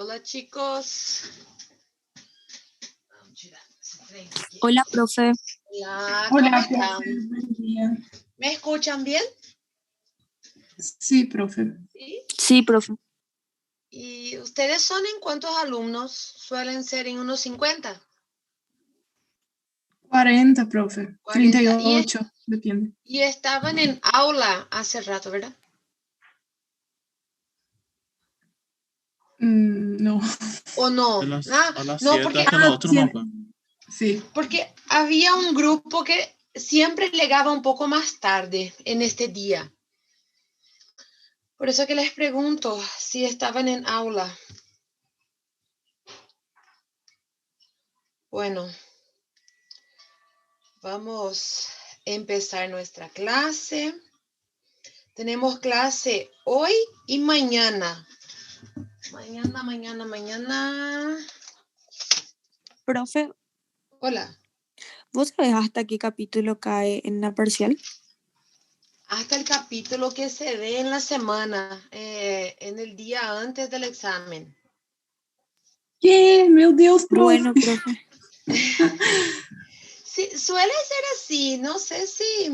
Hola chicos. Hola, profe. Hola, ¿cómo Hola, están? profe. Buen día. ¿Me escuchan bien? Sí, profe. ¿Sí? Sí, profe. ¿Y ustedes son en cuántos alumnos? Suelen ser en unos 50. 40, profe. 40. 38, depende. Y estaban en aula hace rato, ¿verdad? No. ¿O no? A las No, 7 porque, hasta las 8 no me acuerdo. Sí. porque había un grupo que siempre llegaba un poco más tarde en este día. Por eso que les pregunto si estaban en aula. Bueno, vamos a empezar nuestra clase. Tenemos clase hoy y mañana. Mañana. Profe, Hola. ¿vos sabés hasta qué capítulo cae en la parcial? Hasta el capítulo que se dé en la semana, en el día antes del examen. ¿Qué? Meu Deus, profe. Bueno, profe. Sí, suele ser así. No sé si...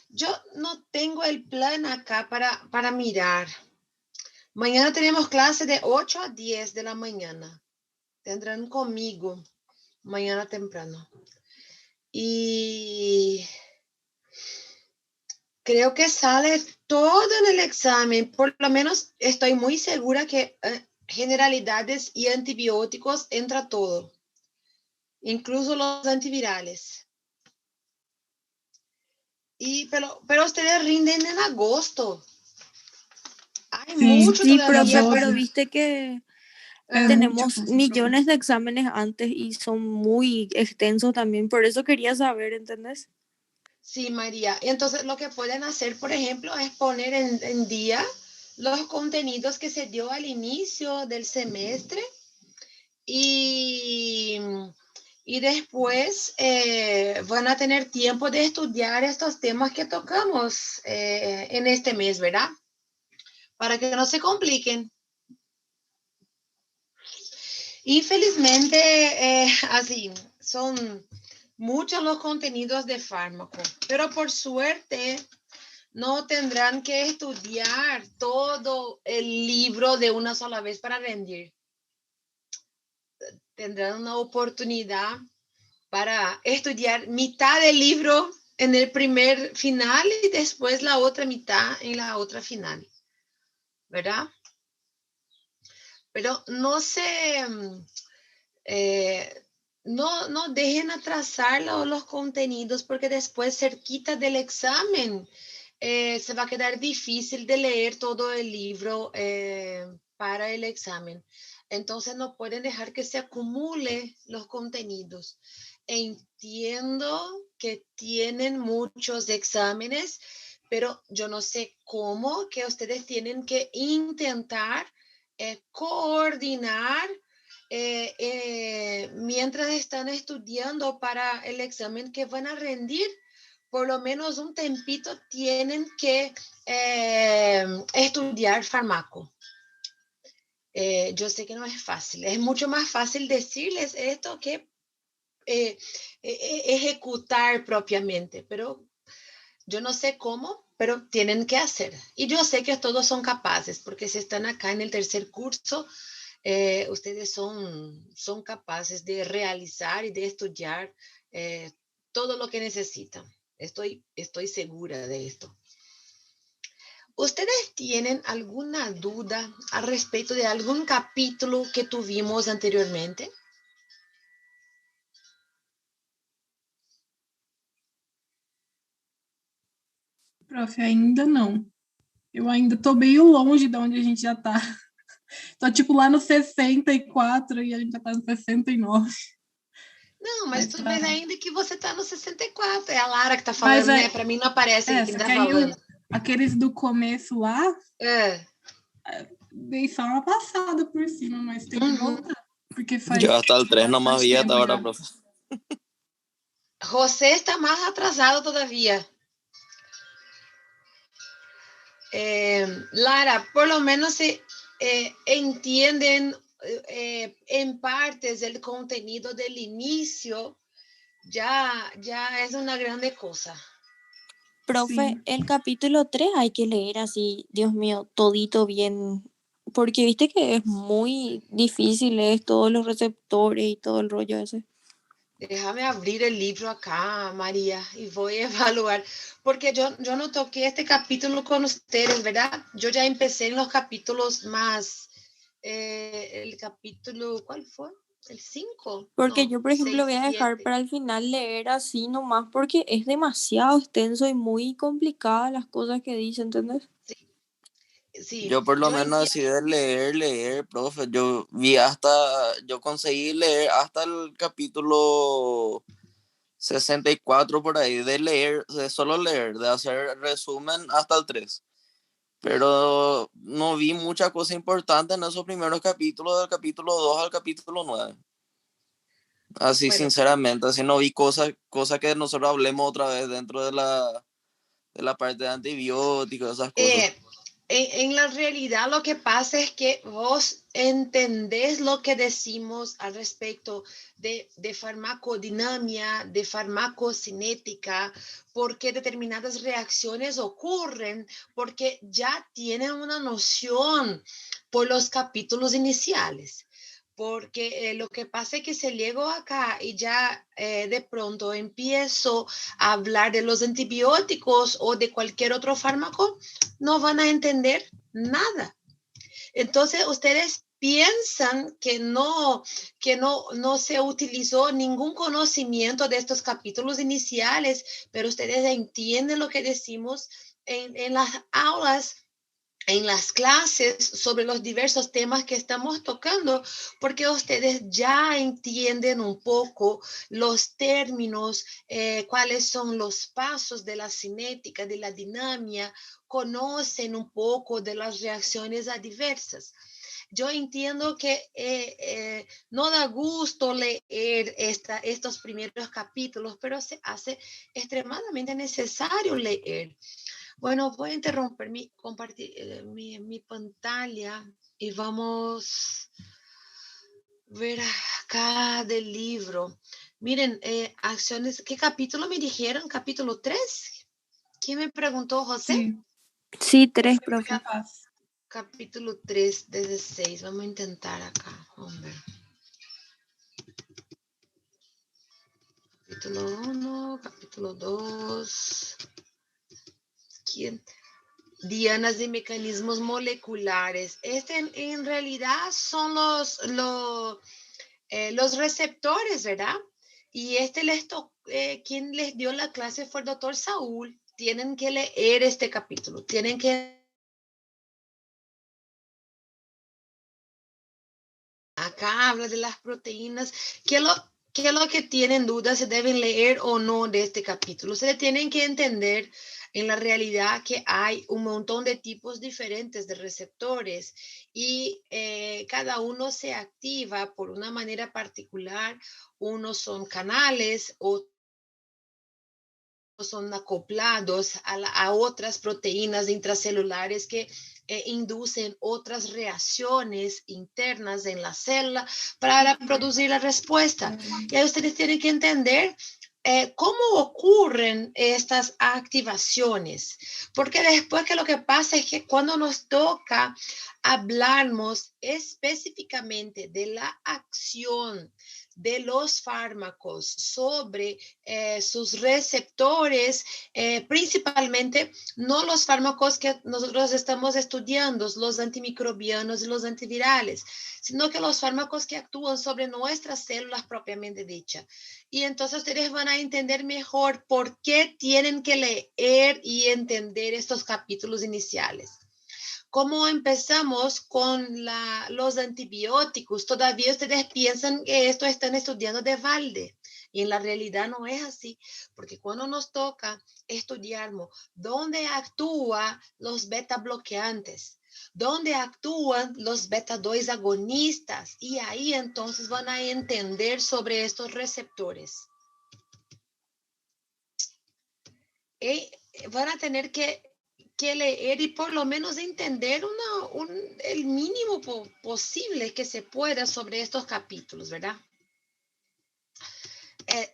Yo no tengo el plan acá para mirar. Mañana tenemos clase de 8 a 10 de la mañana. Tendrán conmigo mañana temprano. Y creo que sale todo en el examen. Por lo menos estoy muy segura que generalidades y antibióticos entra todo. Incluso los antivirales. Pero ustedes rinden en agosto. Hay mucho Sí, todavía. profe, pero viste que tenemos millones de exámenes antes y son muy extensos también. Por eso quería saber, ¿entendés? Sí, María. Entonces, lo que pueden hacer, por ejemplo, es poner en día los contenidos que se dio al inicio del semestre y después van a tener tiempo de estudiar estos temas que tocamos en este mes, ¿verdad? Para que no se compliquen. Infelizmente, así, son muchos los contenidos de fármaco, pero por suerte no tendrán que estudiar todo el libro de una sola vez para rendir. Tendrán una oportunidad para estudiar mitad del libro en el primer final y después la otra mitad en la otra final, ¿verdad? Pero no se... no dejen atrasar los contenidos porque después cerquita del examen se va a quedar difícil de leer todo el libro para el examen. Entonces no pueden dejar que se acumule los contenidos. Entiendo que tienen muchos exámenes, pero yo no sé cómo que ustedes tienen que intentar coordinar mientras están estudiando para el examen que van a rendir. Por lo menos un tempito tienen que estudiar fármaco. Yo sé que no es fácil, es mucho más fácil decirles esto que ejecutar propiamente, pero yo no sé cómo, pero tienen que hacer. Y yo sé que todos son capaces, porque si están acá en el tercer curso, ustedes son capaces de realizar y de estudiar todo lo que necesitan. Estoy segura de esto. ¿Ustedes tienen alguna duda al respecto de algún capítulo que tuvimos anteriormente? Profe, ainda não. Eu ainda tô meio longe de onde a gente já tá. Tô tipo lá no 64 e a gente já tá no 69. Não, mas ainda que você tá no 64. É a Lara que tá falando, Mas né? Pra mim não aparece quem tá falando. Aqueles do começo lá, dei só uma passada por cima, mas tem que voltar. Porque faz... Yo hasta el 3 nomás vi hasta ahora, profe. José está más atrasado todavía. Lara, por lo menos entienden en partes el contenido del inicio, ya es una grande cosa. Profe, Sí. el capítulo 3 hay que leer así, Dios mío, todito bien, porque viste que es muy difícil, es todos los receptores y todo el rollo ese. Déjame abrir el libro acá, María, y voy a evaluar, porque yo no toqué este capítulo con ustedes, ¿verdad? Yo ya empecé en los capítulos más, el capítulo, ¿cuál fue? ¿El 5? Porque No, yo, por ejemplo, 6, voy a dejar 7. para el final leer así nomás, porque es demasiado extenso y muy complicada las cosas que dice, ¿entendés? Sí, Yo por lo yo menos así entiendo. de leer, profe. Yo conseguí leer hasta el capítulo 64 por ahí, de leer, de solo leer, de hacer resumen hasta el 3. Pero no vi mucha cosa importante en esos primeros capítulos, del capítulo 2 al capítulo 9. Así Bueno, sinceramente, así no vi cosas que nosotros hablemos otra vez dentro de la parte de antibióticos, esas cosas. En la realidad lo que pasa es que vos entendés lo que decimos al respecto de farmacodinamia, de farmacocinética, porque determinadas reacciones ocurren, porque ya tienen una noción por los capítulos iniciales. Porque lo que pasa es que si llego acá y ya de pronto empiezo a hablar de los antibióticos o de cualquier otro fármaco, no van a entender nada. Entonces, ustedes piensan no se utilizó ningún conocimiento de estos capítulos iniciales, pero ustedes entienden lo que decimos en las aulas, en las clases sobre los diversos temas que estamos tocando, porque ustedes ya entienden un poco los términos, cuáles son los pasos de la cinética, de la dinámica, conocen un poco de las reacciones adversas. Yo entiendo que no da gusto leer estos primeros capítulos, pero se hace extremadamente necesario leer. Bueno, voy a interrumpir compartir mi pantalla y vamos a ver acá del libro. Miren, acciones, ¿qué capítulo me dijeron? ¿Capítulo 3? ¿Quién me preguntó, José? Sí, Sí, 3, profe. capaz. Capítulo 3, desde 6. Vamos a intentar acá. Vamos a ver. Capítulo 1, capítulo 2. ¿Quién? Dianas de mecanismos moleculares. En realidad son los receptores, ¿verdad? Y quien les dio la clase fue el doctor Saúl. Tienen que leer este capítulo. Tienen que... Acá habla de las proteínas. ¿Qué es lo que tienen dudas? ¿Se deben leer o no de este capítulo? Ustedes tienen que entender en la realidad que hay un montón de tipos diferentes de receptores y cada uno se activa por una manera particular. Unos son canales, otros son acoplados a otras proteínas intracelulares que inducen otras reacciones internas en la célula para producir la respuesta. Y ahí ustedes tienen que entender cómo ocurren estas activaciones, porque después que lo que pasa es que cuando nos toca hablamos específicamente de la acción de los fármacos sobre sus receptores, principalmente no los fármacos que nosotros estamos estudiando, los antimicrobianos y los antivirales, sino que los fármacos que actúan sobre nuestras células propiamente dichas. Y entonces ustedes van a entender mejor por qué tienen que leer y entender estos capítulos iniciales. ¿Cómo empezamos con los antibióticos? Todavía ustedes piensan que esto están estudiando de balde. Y en la realidad no es así, porque cuando nos toca estudiar dónde actúan los beta bloqueantes, dónde actúan los beta 2 agonistas, y ahí entonces van a entender sobre estos receptores. Y van a tener que que leer y por lo menos entender el mínimo posible que se pueda sobre estos capítulos, ¿verdad?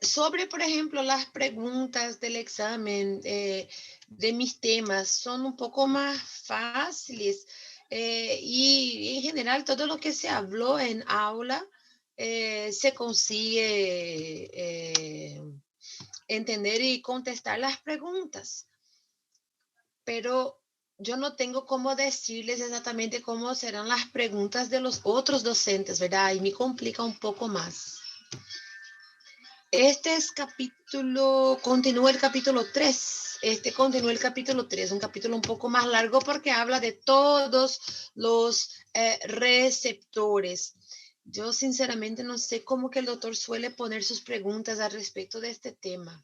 Sobre, por ejemplo, las preguntas del examen de mis temas son un poco más fáciles y en general todo lo que se habló en aula se consigue entender y contestar las preguntas. Pero yo no tengo cómo decirles exactamente cómo serán las preguntas de los otros docentes, ¿verdad? Y me complica un poco más. Este es continúa el capítulo 3. Continúa el capítulo 3, un capítulo un poco más largo porque habla de todos los receptores. Yo sinceramente no sé cómo que el doctor suele poner sus preguntas al respecto de este tema.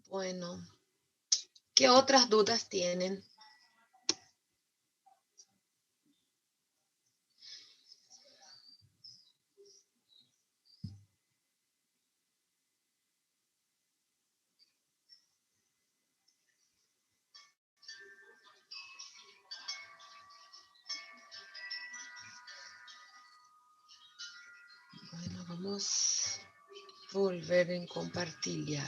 Bueno, ¿qué otras dudas tienen? Bueno, vamos a volver a compartir.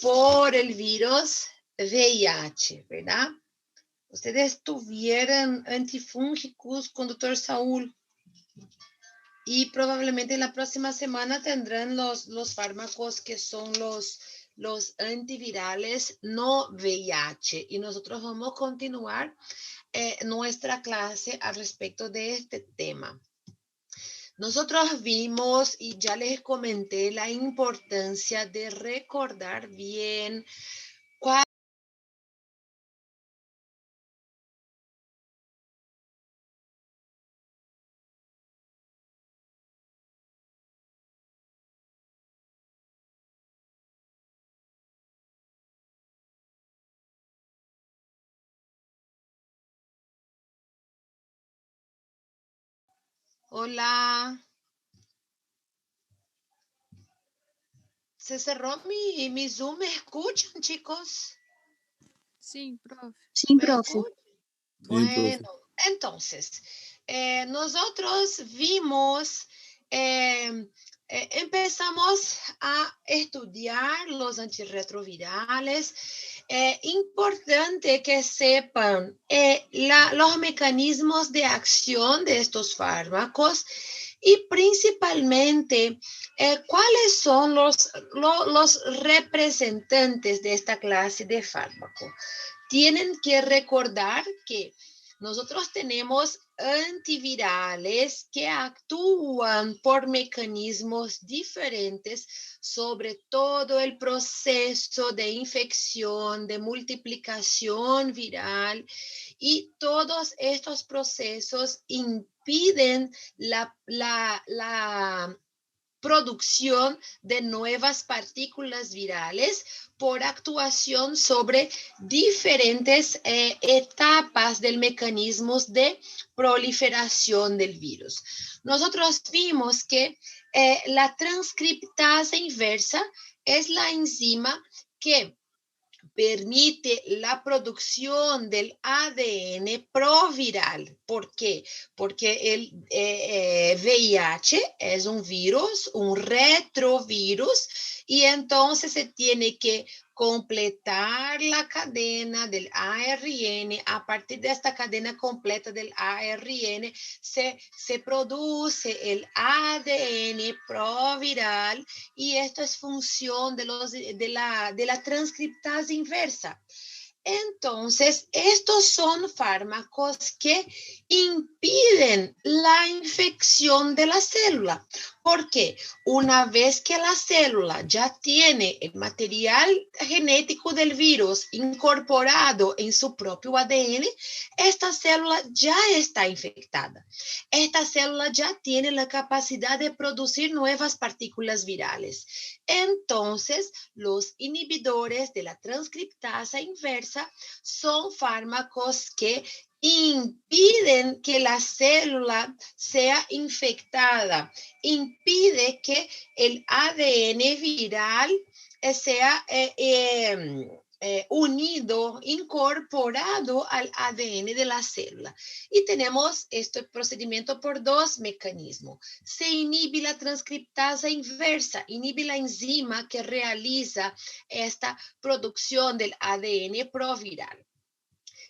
Por el virus VIH, ¿verdad? Ustedes tuvieron antifúngicos con doctor Saúl y probablemente la próxima semana tendrán los fármacos que son los antivirales no VIH y nosotros vamos a continuar nuestra clase al respecto de este tema. Nosotros vimos y ya les comenté la importancia de recordar bien cuál. Hola. Se cerró mi Zoom. ¿Me escuchan, chicos? Sí, profe. Sim, ¿Me profe. escuchan? Bueno, entonces, nosotros vimos, empezamos a estudiar los antirretrovirales. Importante que sepan los mecanismos de acción de estos fármacos y principalmente cuáles son los representantes de esta clase de fármaco. Tienen que recordar que nosotros tenemos antivirales que actúan por mecanismos diferentes sobre todo el proceso de infección, de multiplicación viral, y todos estos procesos impiden la producción de nuevas partículas virales por actuación sobre diferentes etapas del mecanismo de proliferación del virus. Nosotros vimos que la transcriptasa inversa es la enzima que permite la producción del ADN proviral. ¿Por qué? Porque el VIH es un virus, un retrovirus, y entonces se tiene que completar la cadena del ARN. A partir de esta cadena completa del ARN se produce el ADN proviral, y esto es función de la transcriptasa inversa. Entonces, estos son fármacos que impiden la infección de la célula. Porque una vez que la célula ya tiene el material genético del virus incorporado en su propio ADN, esta célula ya está infectada. Esta célula ya tiene la capacidad de producir nuevas partículas virales. Entonces, los inhibidores de la transcriptasa inversa son fármacos que impiden que la célula sea infectada, impide que el ADN viral sea unido, incorporado al ADN de la célula. Y tenemos este procedimiento por dos mecanismos. Se inhibe la transcriptasa inversa, inhibe la enzima que realiza esta producción del ADN proviral.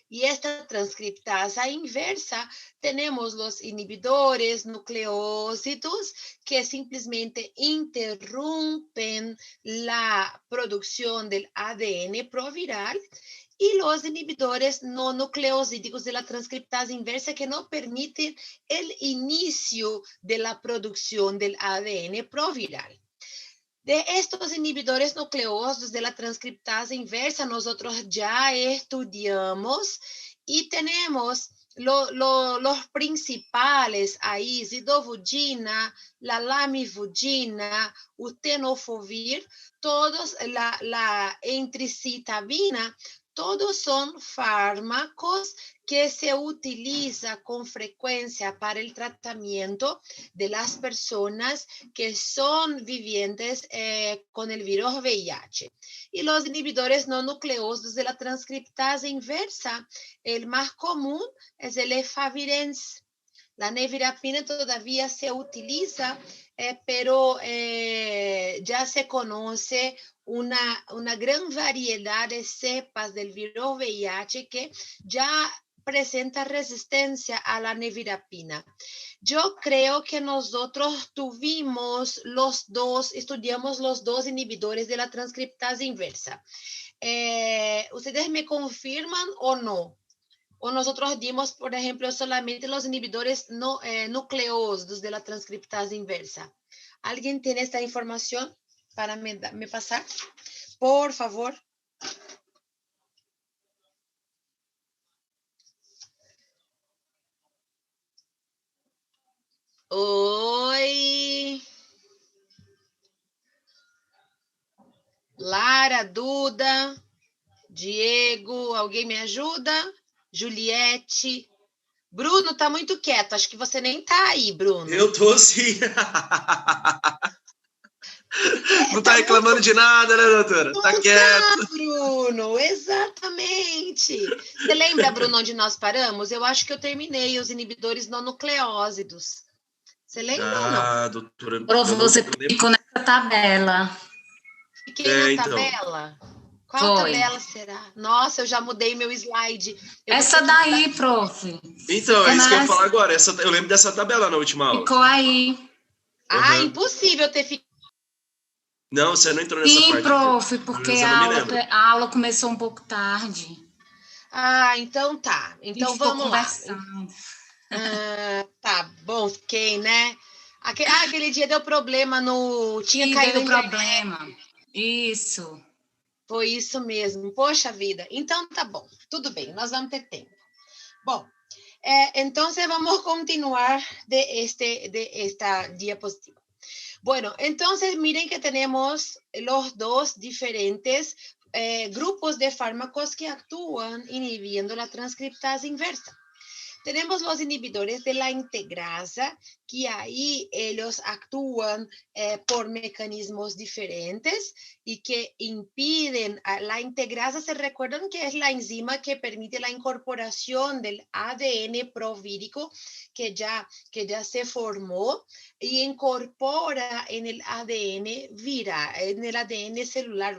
Y esta transcriptasa inversa, tenemos los inhibidores nucleósidos que simplemente interrumpen la producción del ADN proviral y los inhibidores no nucleosídicos de la transcriptasa inversa que no permiten el inicio de la producción del ADN proviral. De estos inhibidores nucleosos de la transcriptasa inversa, nosotros ya estudiamos y tenemos los principales ahí, zidovudina, la lamivudina, o tenofovir, todos, la entricitabina, todos son fármacos que se utiliza con frecuencia para el tratamiento de las personas que son vivientes con el virus VIH. Y los inhibidores no nucleosos de la transcriptasa inversa, el más común es el efavirenz. La nevirapina todavía se utiliza, pero ya se conoce una gran variedad de cepas del virus VIH que ya presenta resistencia a la nevirapina. Yo creo que nosotros tuvimos estudiamos los dos inhibidores de la transcriptasa inversa. ¿Ustedes me confirman o no? O nosotros dimos, por ejemplo, solamente los inhibidores nucleosos de la transcriptasa inversa. ¿Alguien tiene esta información para me pasar? Por favor. Oi. Lara, Duda, Diego, alguém me ajuda? Juliette. Bruno tá muito quieto, acho que você nem tá aí, Bruno. Eu tô sim. Não tá reclamando de nada, né, doutora? Não tá quieto. Tá, Bruno, exatamente. Você lembra, Bruno, onde nós paramos? Eu acho que eu terminei os inibidores não nucleósidos. Você lembra ou não? Doutora. Prof, você ficou nessa tabela. Fiquei na tabela? Qual Foi. tabela será? Nossa, eu já mudei meu slide. Essa daí, prof. Então, é isso que eu ia falar agora. Eu lembro dessa tabela na última aula. Ficou aí. Ah, impossível ter ficado. Não, você não entrou nessa parte. Sim, prof, porque a aula começou um pouco tarde. Ah, então tá. Então vamos lá. Tá bom, fiquei, né? Aquele dia deu problema no... Tinha caído o problema. Isso. Foi isso mesmo. Poxa vida. Então tá bom. Tudo bem, nós vamos ter tempo. Bom, entonces vamos a continuar de esta diapositiva. Bueno, entonces miren que tenemos los dos diferentes grupos de fármacos que actúan inhibiendo la transcriptasa inversa. Tenemos los inhibidores de la integrasa, que ahí ellos actúan por mecanismos diferentes y que impiden la integrasa. ¿Se recuerdan que es la enzima que permite la incorporación del ADN provírico que ya se formó y incorpora en el ADN viral, en el ADN celular?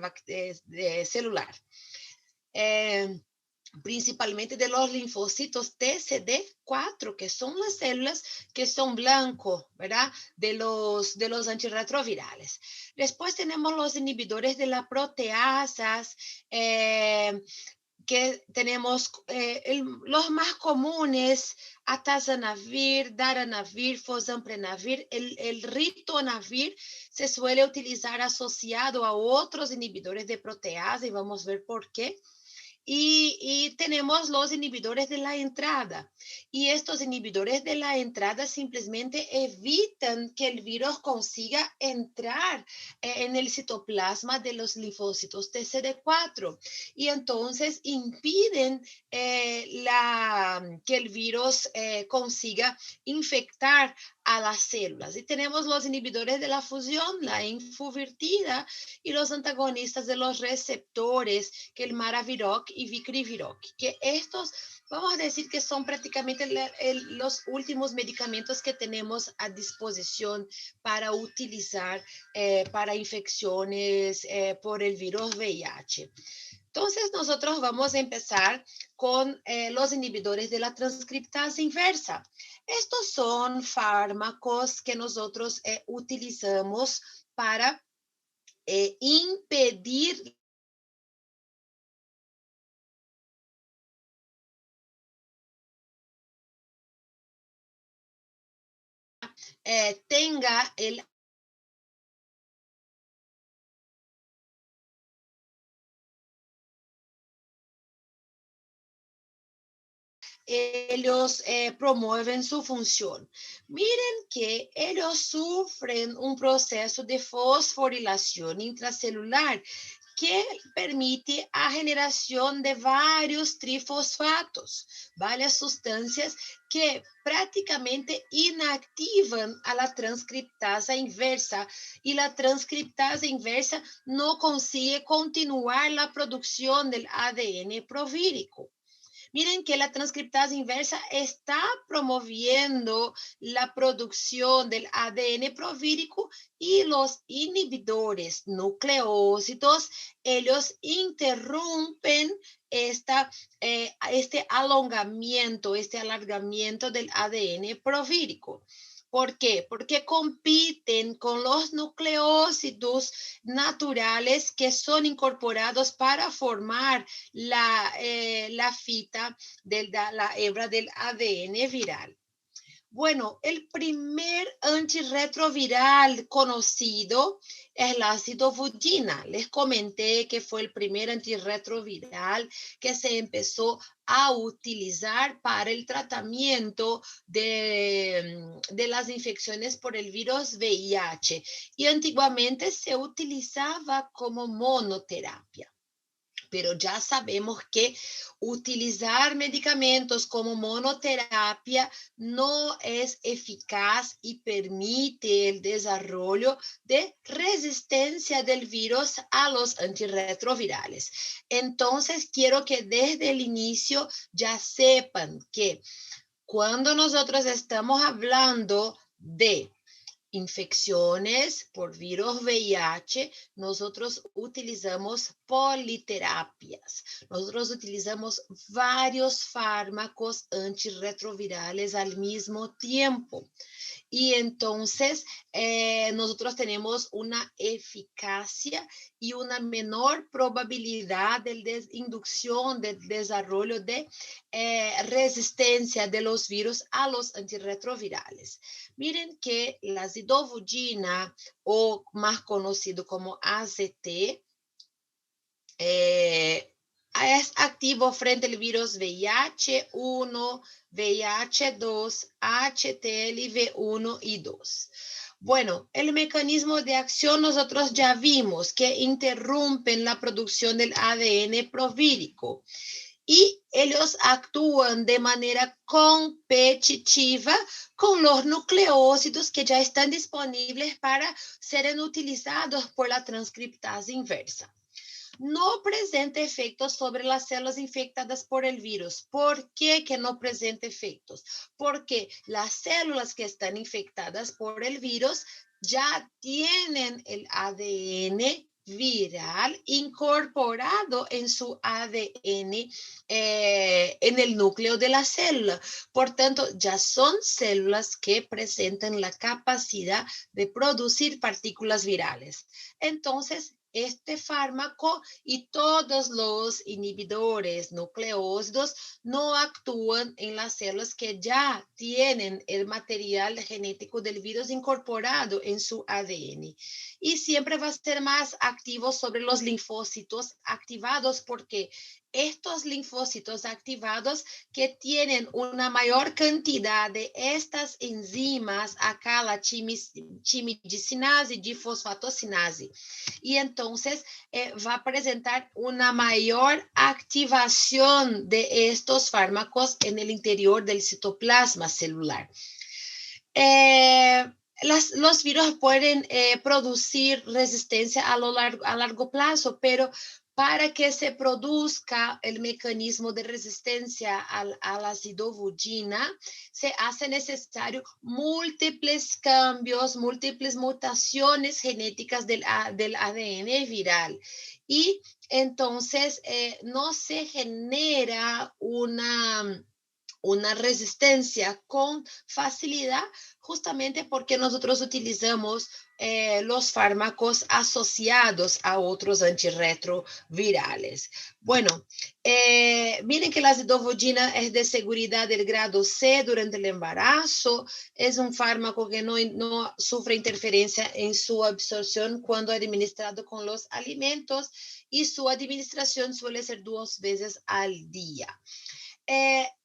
Principalmente de los linfocitos TCD4, que son las células que son blanco, ¿verdad? De los antirretrovirales. Después tenemos los inhibidores de las proteasas, que tenemos los más comunes, atazanavir, darunavir, fosamprenavir. El ritonavir se suele utilizar asociado a otros inhibidores de proteasa y vamos a ver por qué. Y tenemos los inhibidores de la entrada. Y estos inhibidores de la entrada simplemente evitan que el virus consiga entrar en el citoplasma de los linfocitos TCD4. Y entonces impiden que el virus consiga infectar a las células. Y tenemos los inhibidores de la fusión, la infuvirtida, y los antagonistas de los receptores, que el Maraviroc y Vicriviroc, que estos, vamos a decir que son prácticamente los últimos medicamentos que tenemos a disposición para utilizar para infecciones por el virus VIH. Entonces, nosotros vamos a empezar con los inhibidores de la transcriptasa inversa. Estos son fármacos que nosotros utilizamos para impedir tenga ellos promueven su función. Miren que ellos sufren un proceso de fosforilación intracelular que permite a generación de varios trifosfatos, varias sustancias que prácticamente inactivan a la transcriptasa inversa, y la transcriptasa inversa no consigue continuar la producción del ADN provírico. Miren que la transcriptasa inversa está promoviendo la producción del ADN provírico, y los inhibidores nucleócidos, ellos interrumpen este alargamiento del ADN provírico. ¿Por qué? Porque compiten con los nucleócidos naturales que son incorporados para formar la fita de la hebra del ADN viral. Bueno, el primer antirretroviral conocido es la acidovudina. Les comenté que fue el primer antirretroviral que se empezó a utilizar para el tratamiento de las infecciones por el virus VIH. Y antiguamente se utilizaba como monoterapia. Pero ya sabemos que utilizar medicamentos como monoterapia no es eficaz y permite el desarrollo de resistencia del virus a los antirretrovirales. Entonces, quiero que desde el inicio ya sepan que cuando nosotros estamos hablando de infecciones por virus VIH, nosotros utilizamos politerapias. Nosotros utilizamos varios fármacos antirretrovirales al mismo tiempo. Y entonces nosotros tenemos una eficacia y una menor probabilidad de inducción del desarrollo de resistencia de los virus a los antirretrovirales. Miren que la acidovudina, o más conocido como AZT, es activo frente al virus VIH-1, VIH-2, HTLV-1 y 2. Bueno, el mecanismo de acción nosotros ya vimos que interrumpen la producción del ADN provírico, y ellos actúan de manera competitiva con los nucleócidos que ya están disponibles para ser utilizados por la transcriptasa inversa. No presenta efectos sobre las células infectadas por el virus. ¿Por qué que no presenta efectos? Porque las células que están infectadas por el virus ya tienen el ADN viral incorporado en su ADN en el núcleo de la célula. Por tanto, ya son células que presentan la capacidad de producir partículas virales. Entonces, este fármaco y todos los inhibidores nucleósidos no actúan en las células que ya tienen el material genético del virus incorporado en su ADN. Y siempre va a ser más activo sobre los linfocitos activados porque estos linfocitos activados que tienen una mayor cantidad de estas enzimas, acá la chimidicinase, difosfatocinase. Y entonces va a presentar una mayor activación de estos fármacos en el interior del citoplasma celular. Los virus pueden producir resistencia a largo plazo, pero para que se produzca el mecanismo de resistencia a la acidovudina, se hace necesario múltiples cambios, múltiples mutaciones genéticas del ADN viral. Y entonces no se genera una resistencia con facilidad, justamente porque nosotros utilizamos los fármacos asociados a otros antirretrovirales. Bueno, miren que la acidovudina es de seguridad del grado C durante el embarazo. Es un fármaco que no sufre interferencia en su absorción cuando administrado con los alimentos y su administración suele ser 2 veces al día.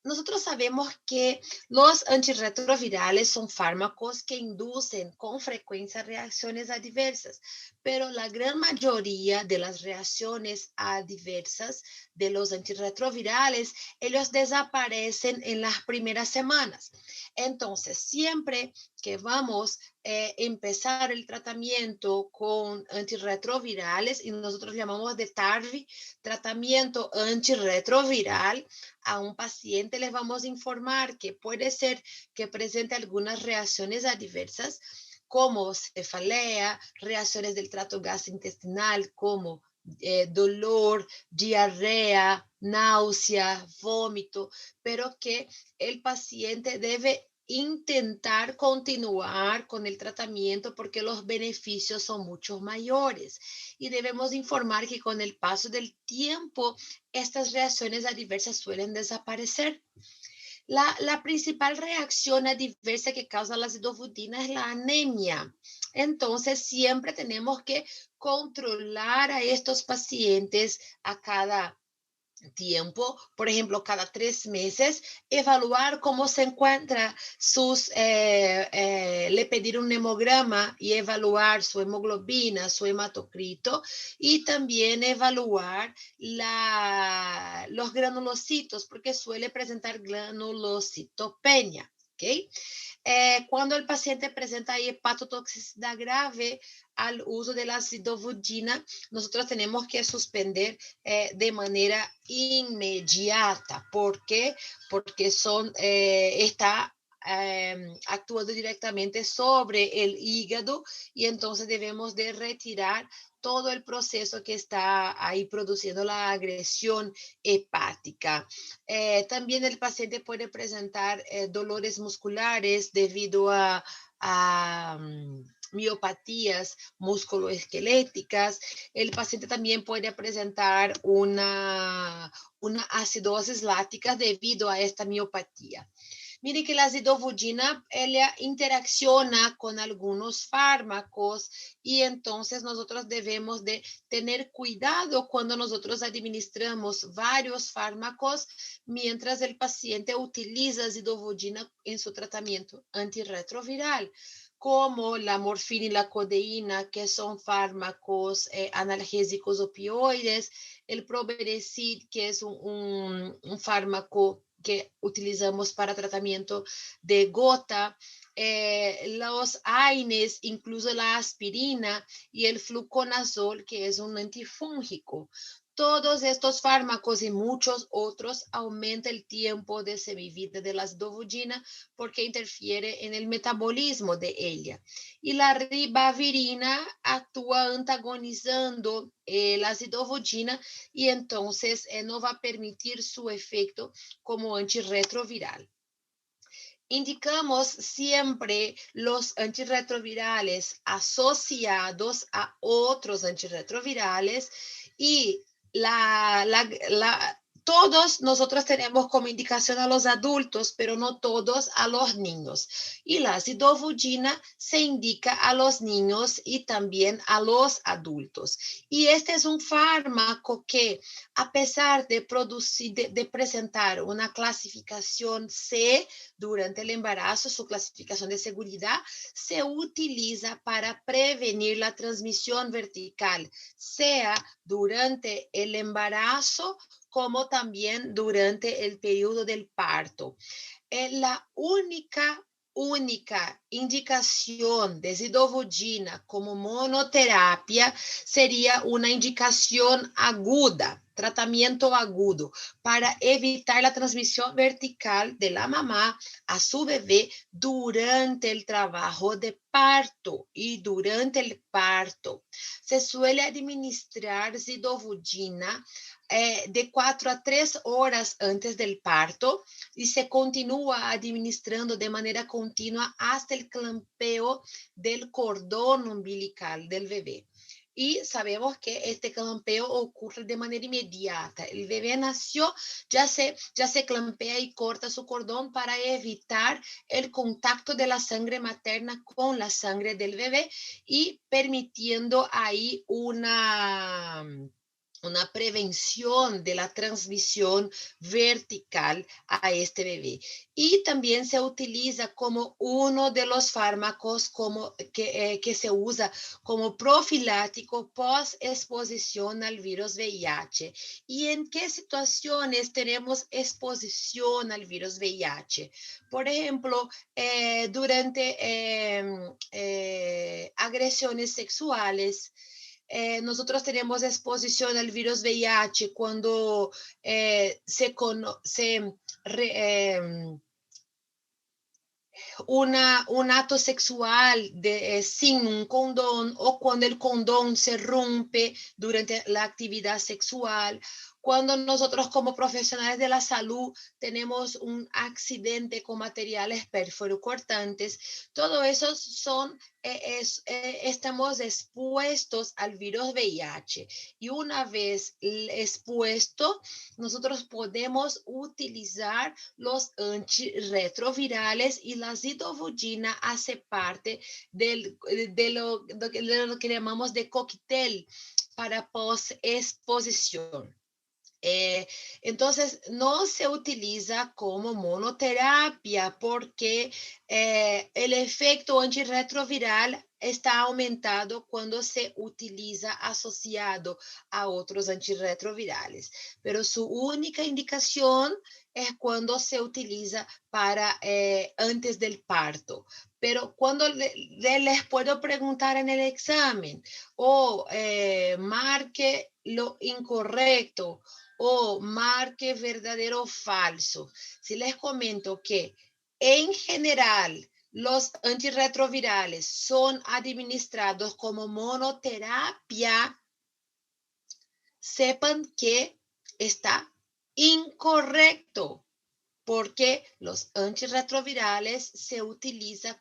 Nosotros sabemos que los antirretrovirales son fármacos que inducen con frecuencia reacciones adversas, pero la gran mayoría de las reacciones adversas de los antirretrovirales, ellos desaparecen en las primeras semanas. Entonces, siempre que vamos a empezar el tratamiento con antirretrovirales, y nosotros llamamos de TARV, tratamiento antirretroviral, a un paciente les vamos a informar que puede ser que presente algunas reacciones adversas como cefalea, reacciones del tracto gastrointestinal como dolor, diarrea, náusea, vómito, pero que el paciente debe intentar continuar con el tratamiento porque los beneficios son mucho mayores. Y debemos informar que con el paso del tiempo, estas reacciones adversas suelen desaparecer. La principal reacción adversa que causa la acidovudina es la anemia. Entonces, siempre tenemos que controlar a estos pacientes a cada tiempo, por ejemplo, cada 3 meses, evaluar cómo se encuentra le pedir un hemograma y evaluar su hemoglobina, su hematocrito, y también evaluar los granulocitos, porque suele presentar granulocitopenia, ¿ok? Cuando el paciente presenta hepatotoxicidad grave al uso de la acidovudina, nosotros tenemos que suspender de manera inmediata. ¿Por qué? Porque está actuando directamente sobre el hígado y entonces debemos de retirar todo el proceso que está ahí produciendo la agresión hepática. También el paciente puede presentar dolores musculares debido a miopatías musculoesqueléticas. El paciente también puede presentar una acidosis láctica debido a esta miopatía. Mire que la acidovudina, ella interacciona con algunos fármacos y entonces nosotros debemos de tener cuidado cuando nosotros administramos varios fármacos mientras el paciente utiliza acidovudina en su tratamiento antirretroviral, como la morfina y la codeína, que son fármacos analgésicos opioides, el Proberecid, que es un fármaco que utilizamos para tratamiento de gota, los AINES, incluso la aspirina y el fluconazol, que es un antifúngico. Todos estos fármacos y muchos otros aumentan el tiempo de semivida de la acidovudina porque interfiere en el metabolismo de ella. Y la ribavirina actúa antagonizando la acidovudina y entonces no va a permitir su efecto como antirretroviral. indicamos siempre los antirretrovirales asociados a otros antirretrovirales y todos nosotros tenemos como indicación a los adultos, pero no todos a los niños. Y la zidovudina se indica a los niños y también a los adultos. Y este es un fármaco que, a pesar de presentar una clasificación C durante el embarazo, su clasificación de seguridad, se utiliza para prevenir la transmisión vertical, sea durante el embarazo como también durante el periodo del parto. La única indicación de zidovudina como monoterapia sería una indicación aguda, tratamiento agudo, para evitar la transmisión vertical de la mamá a su bebé durante el trabajo de parto y durante el parto. Se suele administrar zidovudina de 4 a 3 horas antes del parto y se continúa administrando de manera continua hasta el clampeo del cordón umbilical del bebé. Y sabemos que este clampeo ocurre de manera inmediata. El bebé nació, ya se clampea y corta su cordón para evitar el contacto de la sangre materna con la sangre del bebé y permitiendo ahí una prevención de la transmisión vertical a este bebé. Y también se utiliza como uno de los fármacos que se usa como profilático post-exposición al virus VIH. ¿Y en qué situaciones tenemos exposición al virus VIH? Por ejemplo, durante agresiones sexuales. Nosotros tenemos exposición al virus VIH cuando un acto sexual sin un condón o cuando el condón se rompe durante la actividad sexual. Cuando nosotros como profesionales de la salud tenemos un accidente con materiales perforacortantes, todo eso estamos expuestos al virus VIH. Y una vez expuesto, nosotros podemos utilizar los antirretrovirales y la zidovudina hace parte de lo que llamamos de cóctel para post-exposición. Entonces, no se utiliza como monoterapia porque el efecto antirretroviral está aumentado cuando se utiliza asociado a otros antirretrovirales, pero su única indicación es cuando se utiliza para antes del parto. Pero cuando les puedo preguntar en el examen o marque lo incorrecto o marque verdadero o falso. Si les comento que en general los antirretrovirales son administrados como monoterapia, sepan que está incorrecto, porque los antirretrovirales se utilizan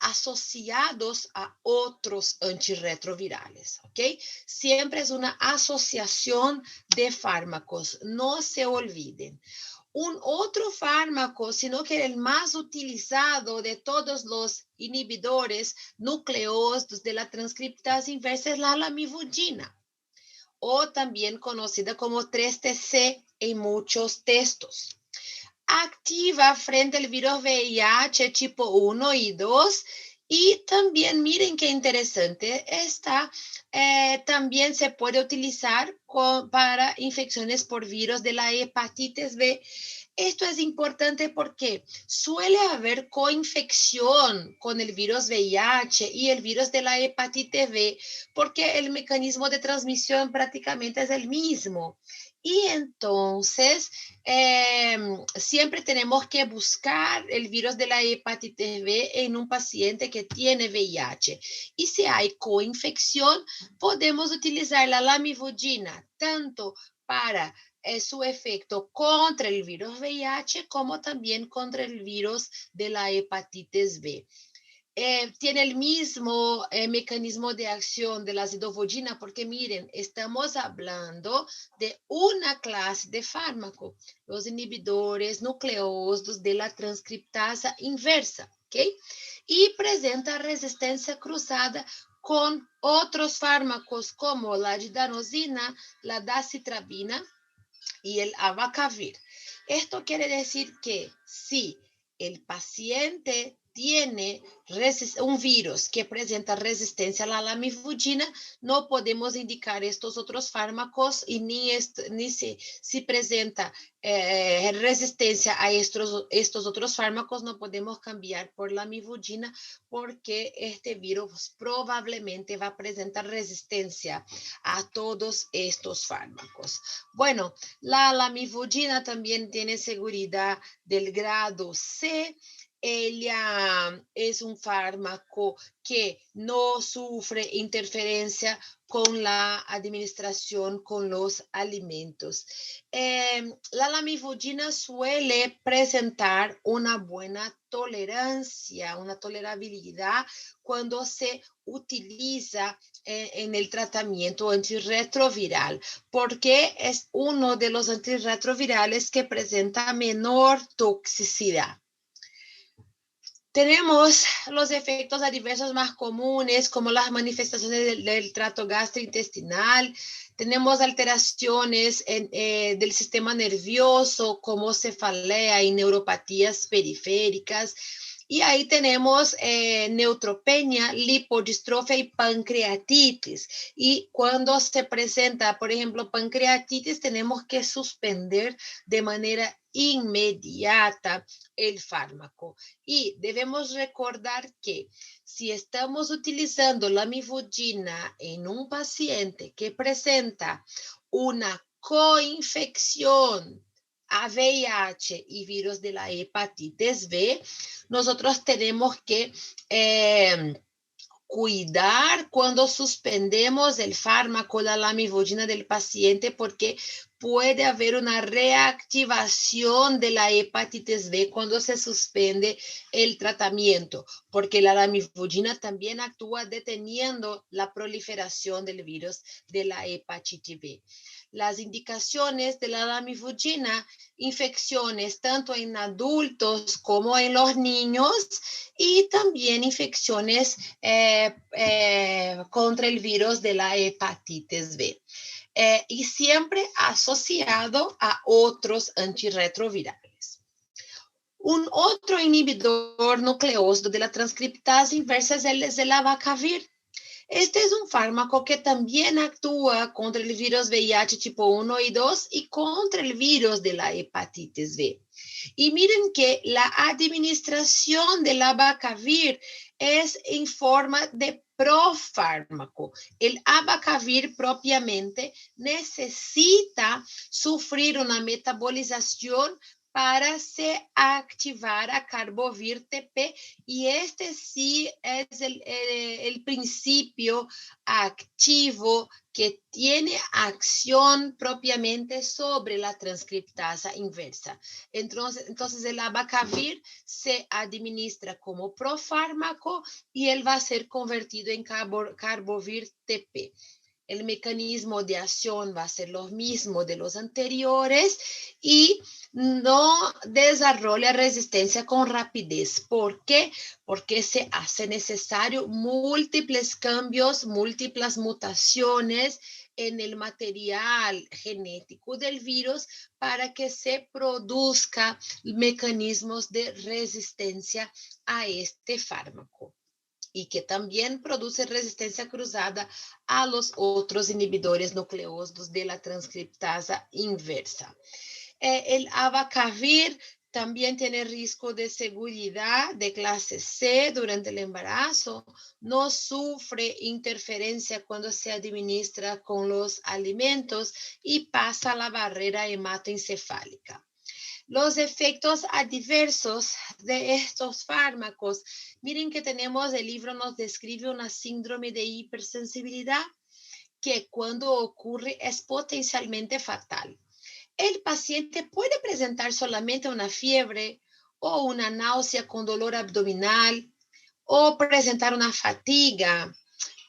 asociados a otros antirretrovirales, ¿ok? Siempre es una asociación de fármacos, no se olviden. Un otro fármaco, sino que el más utilizado de todos los inhibidores nucleósidos de la transcriptasa inversa es la lamivudina, o también conocida como 3TC en muchos textos. Activa frente al virus VIH tipo 1 y 2 y también miren qué interesante esta también se puede utilizar para infecciones por virus de la hepatitis B. Esto es importante porque suele haber coinfección con el virus VIH y el virus de la hepatitis B porque el mecanismo de transmisión prácticamente es el mismo. Y entonces, siempre tenemos que buscar el virus de la hepatitis B en un paciente que tiene VIH. Y si hay coinfección, podemos utilizar la lamivudina tanto para su efecto contra el virus VIH como también contra el virus de la hepatitis B. Tiene el mismo mecanismo de acción de la acidofobina, porque miren, estamos hablando de una clase de fármaco, los inhibidores nucleósidos de la transcriptasa inversa, ¿ok? Y presenta resistencia cruzada con otros fármacos como la didanosina, la dacitrabina y el abacavir. Esto quiere decir que si el paciente tiene un virus que presenta resistencia a la lamivudina, no podemos indicar estos otros fármacos y ni si presenta resistencia a estos otros fármacos, no podemos cambiar por lamivudina porque este virus probablemente va a presentar resistencia a todos estos fármacos. Bueno, la lamivudina también tiene seguridad del grado C. Ella es un fármaco que no sufre interferencia con la administración con los alimentos. La lamivudina suele presentar una buena tolerancia, una tolerabilidad cuando se utiliza en el tratamiento antirretroviral, porque es uno de los antirretrovirales que presenta menor toxicidad. Tenemos los efectos adversos más comunes, como las manifestaciones del tracto gastrointestinal. Tenemos alteraciones del sistema nervioso, como cefalea y neuropatías periféricas. Y ahí tenemos neutropenia, lipodistrofia y pancreatitis. Y cuando se presenta, por ejemplo, pancreatitis, tenemos que suspender de manera inmediata el fármaco. Y debemos recordar que si estamos utilizando lamivudina en un paciente que presenta una coinfección a VIH y virus de la hepatitis B, nosotros tenemos que cuidar cuando suspendemos el fármaco, la lamivudina del paciente, porque puede haber una reactivación de la hepatitis B cuando se suspende el tratamiento, porque la lamivudina también actúa deteniendo la proliferación del virus de la hepatitis B. Las indicaciones de la lamivudina, infecciones tanto en adultos como en los niños y también infecciones contra el virus de la hepatitis B. Y siempre asociado a otros antirretrovirales. Un otro inhibidor nucleósido de la transcriptasa inversa es el abacavir. Este es un fármaco que también actúa contra el virus VIH tipo 1 y 2 y contra el virus de la hepatitis B. Y miren que la administración del abacavir es en forma de profármaco. El abacavir propiamente necesita sufrir una metabolización para se activar a carbovir TP, y este sí es el principio activo que tiene acción propiamente sobre la transcriptasa inversa. Entonces el abacavir se administra como profármaco y él va a ser convertido en carbovir TP. El mecanismo de acción va a ser lo mismo de los anteriores y no desarrolla resistencia con rapidez. ¿Por qué? Porque se hace necesario múltiples cambios, múltiples mutaciones en el material genético del virus para que se produzca mecanismos de resistencia a este fármaco, y que también produce resistencia cruzada a los otros inhibidores nucleósidos de la transcriptasa inversa. El abacavir también tiene riesgo de seguridad de clase C durante el embarazo, no sufre interferencia cuando se administra con los alimentos y pasa la barrera hematoencefálica. Los efectos adversos de estos fármacos, miren que tenemos, el libro nos describe una síndrome de hipersensibilidad que cuando ocurre es potencialmente fatal. el paciente puede presentar solamente una fiebre o una náusea con dolor abdominal o presentar una fatiga.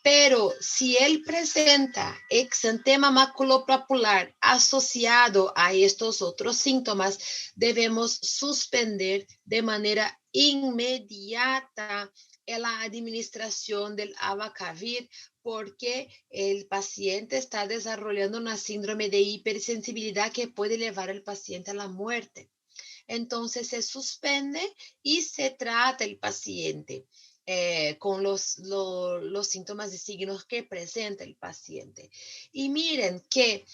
Pero si él presenta exantema maculopapular asociado a estos otros síntomas, debemos suspender de manera inmediata la administración del abacavir porque el paciente está desarrollando una síndrome de hipersensibilidad que puede llevar al paciente a la muerte. Entonces se suspende y se trata el paciente. Con los síntomas y signos que presenta el paciente. Y miren que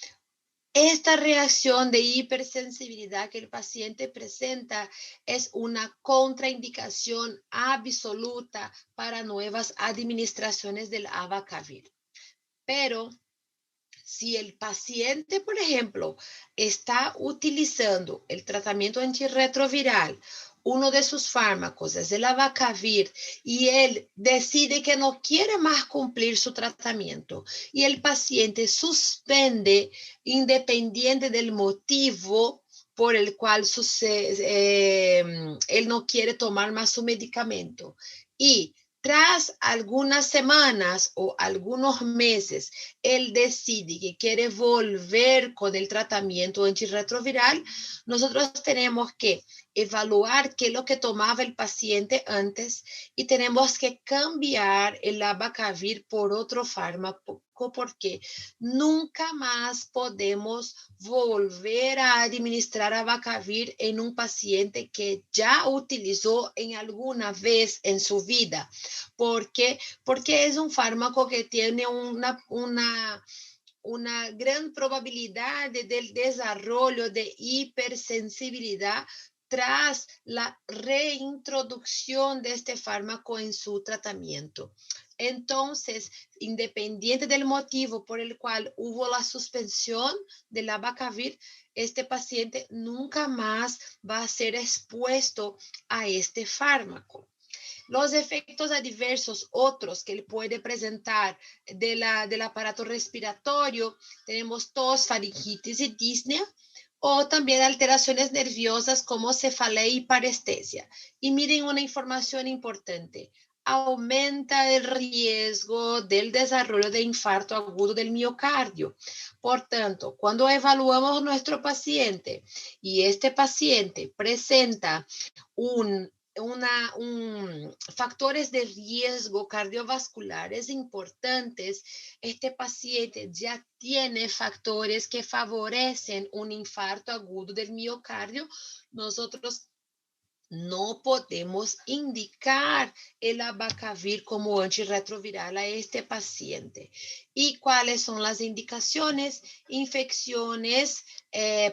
esta reacción de hipersensibilidad que el paciente presenta es una contraindicación absoluta para nuevas administraciones del abacavir. Pero si el paciente, por ejemplo, está utilizando el tratamiento antirretroviral, uno de sus fármacos es el abacavir y él decide que no quiere más cumplir su tratamiento y el paciente suspende independiente del motivo por el cual él no quiere tomar más su medicamento y tras algunas semanas o algunos meses, él decide que quiere volver con el tratamiento antirretroviral, nosotros tenemos que evaluar qué es lo que tomaba el paciente antes y tenemos que cambiar el abacavir por otro fármaco porque nunca más podemos volver a administrar abacavir en un paciente que ya utilizó en alguna vez en su vida. Porque es un fármaco que tiene una gran probabilidad del desarrollo de hipersensibilidad tras la reintroducción de este fármaco en su tratamiento. Entonces, independiente del motivo por el cual hubo la suspensión del abacavir, este paciente nunca más va a ser expuesto a este fármaco. Los efectos adversos otros que él puede presentar del aparato respiratorio, tenemos tos, faringitis y disnea, o también alteraciones nerviosas como cefalea y parestesia. Y miren una información importante. Aumenta el riesgo del desarrollo de infarto agudo del miocardio. Por tanto, cuando evaluamos a nuestro paciente y este paciente presenta factores de riesgo cardiovasculares importantes, este paciente ya tiene factores que favorecen un infarto agudo del miocardio, nosotros no podemos indicar el abacavir como antirretroviral a este paciente. ¿Y cuáles son las indicaciones? Infecciones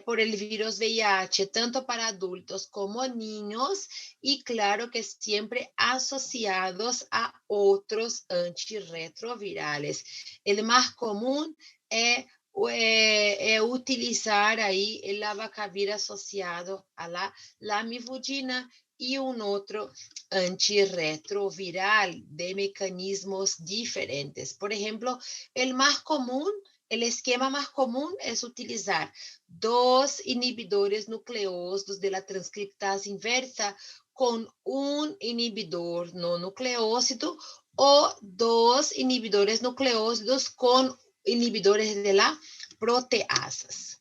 por el virus VIH, tanto para adultos como niños, y claro que siempre asociados a otros antirretrovirales. El más común es utilizar ahí el abacavir asociado a la lamivudina y un otro antirretroviral de mecanismos diferentes. Por ejemplo, el esquema más común es utilizar 2 inhibidores nucleósidos de la transcriptasa inversa con un inhibidor no nucleósido o 2 inhibidores nucleósidos con inhibidores de la proteasas.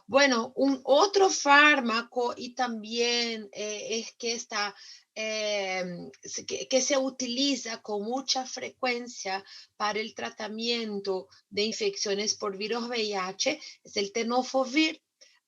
Bueno, un otro fármaco y también es que que se utiliza con mucha frecuencia para el tratamiento de infecciones por virus VIH es el tenofovir.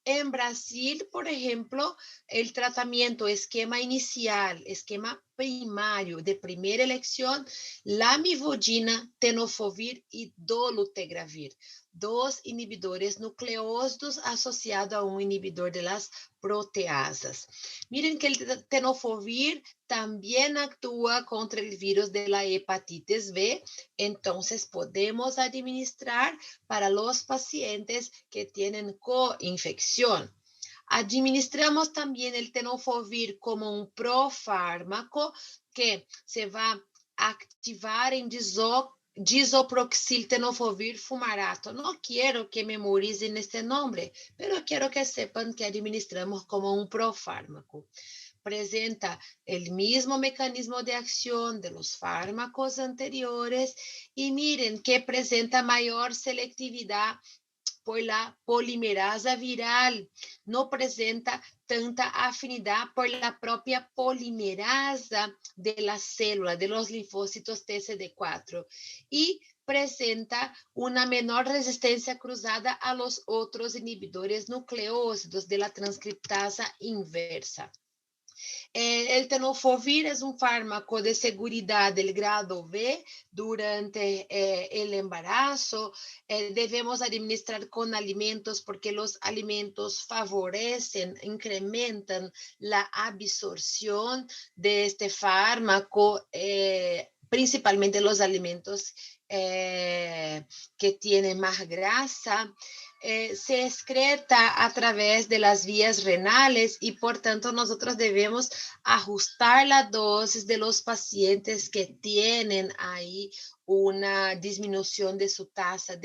En Brasil, por ejemplo, el tratamiento esquema inicial, esquema primario de primera elección, lamivudina, tenofovir y dolutegravir. 2 inhibidores nucleósidos asociados a un inhibidor de las proteasas. Miren que el tenofovir también actúa contra el virus de la hepatitis B, entonces podemos administrar para los pacientes que tienen coinfección. Administramos también el tenofovir como un profármaco que se va a activar en disoproxil tenofovir fumarato. No quiero que memoricen este nombre, pero quiero que sepan que administramos como un profármaco. Presenta el mismo mecanismo de acción de los fármacos anteriores y miren que presenta mayor selectividad por la polimerasa viral, no presenta tanta afinidad por la propia polimerasa de la célula, de los linfocitos TCD4, y presenta una menor resistencia cruzada a los otros inhibidores nucleósidos de la transcriptasa inversa. El tenofovir es un fármaco de seguridad del grado B durante el embarazo. Debemos administrar con alimentos porque los alimentos favorecen, incrementan la absorción de este fármaco, principalmente los alimentos que tienen más grasa. Se excreta a través de las vías renales y por tanto nosotros debemos ajustar la dosis de los pacientes que tienen ahí una disminución de su tasa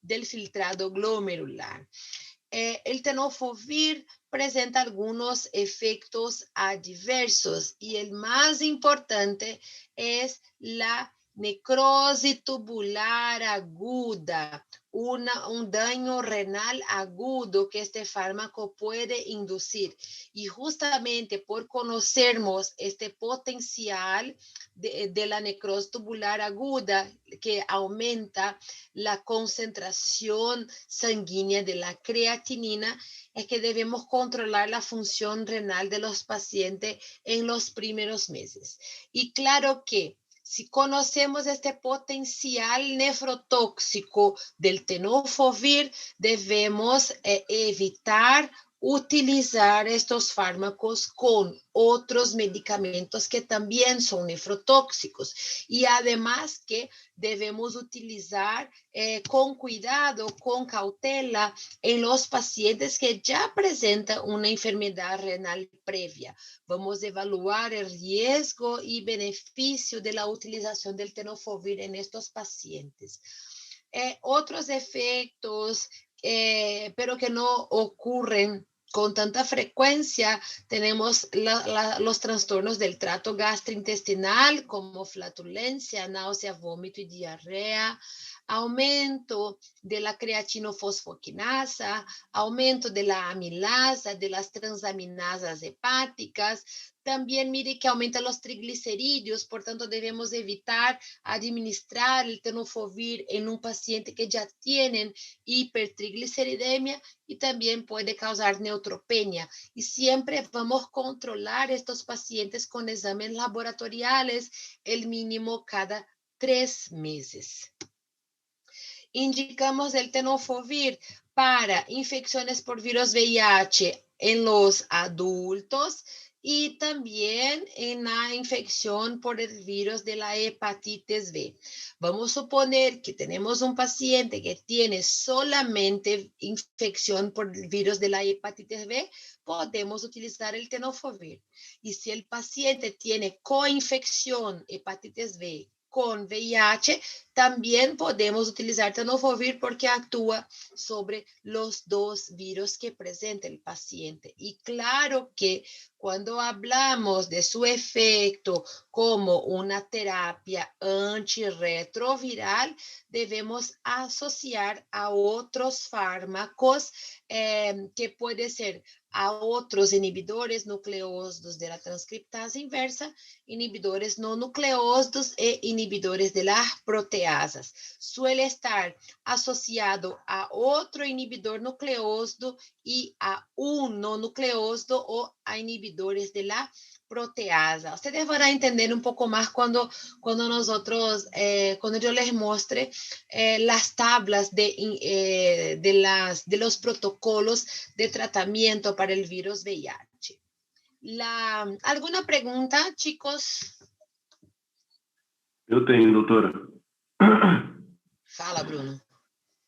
del filtrado glomerular. El tenofovir presenta algunos efectos adversos y el más importante es la necrosis tubular aguda, un daño renal agudo que este fármaco puede inducir. Y justamente por conocernos este potencial de la necrosis tubular aguda que aumenta la concentración sanguínea de la creatinina, es que debemos controlar la función renal de los pacientes en los primeros meses. Y claro que si conocemos este potencial nefrotóxico del tenofovir, debemos evitar utilizar estos fármacos con otros medicamentos que también son nefrotóxicos. Y además que debemos utilizar con cuidado, con cautela, en los pacientes que ya presentan una enfermedad renal previa. Vamos a evaluar el riesgo y beneficio de la utilización del tenofovir en estos pacientes. Otros efectos, pero que no ocurren con tanta frecuencia, tenemos los trastornos del trato gastrointestinal como flatulencia, náusea, vómito y diarrea, aumento de la creatinofosfoquinasa, aumento de la amilasa, de las transaminasas hepáticas. También mire que aumenta los triglicerídeos, por tanto debemos evitar administrar el tenofovir en un paciente que ya tienen hipertrigliceridemia y también puede causar neutropenia. Y siempre vamos a controlar estos pacientes con exámenes laboratoriales, el mínimo cada 3 meses. Indicamos el tenofovir para infecciones por virus VIH en los adultos y también en la infección por el virus de la hepatitis B. Vamos a suponer que tenemos un paciente que tiene solamente infección por el virus de la hepatitis B, podemos utilizar el tenofovir. Y si el paciente tiene coinfección hepatitis B con VIH, también podemos utilizar tenofovir porque actúa sobre los dos virus que presenta el paciente. Y claro que cuando hablamos de su efecto como una terapia antirretroviral, debemos asociar a otros fármacos que puede ser a otros inhibidores nucleósidos de la transcriptasa inversa, inhibidores no nucleósidos e inhibidores de las proteasas. Suele estar asociado a otro inhibidor nucleósido y a un no nucleósido o a inhibidores de la proteasa. Ustedes van a entender un poco más cuando yo les muestre las tablas de los protocolos de tratamiento para el virus VIH. ¿Alguna pregunta, chicos? Eu tenho, doutora. Fala, Bruno.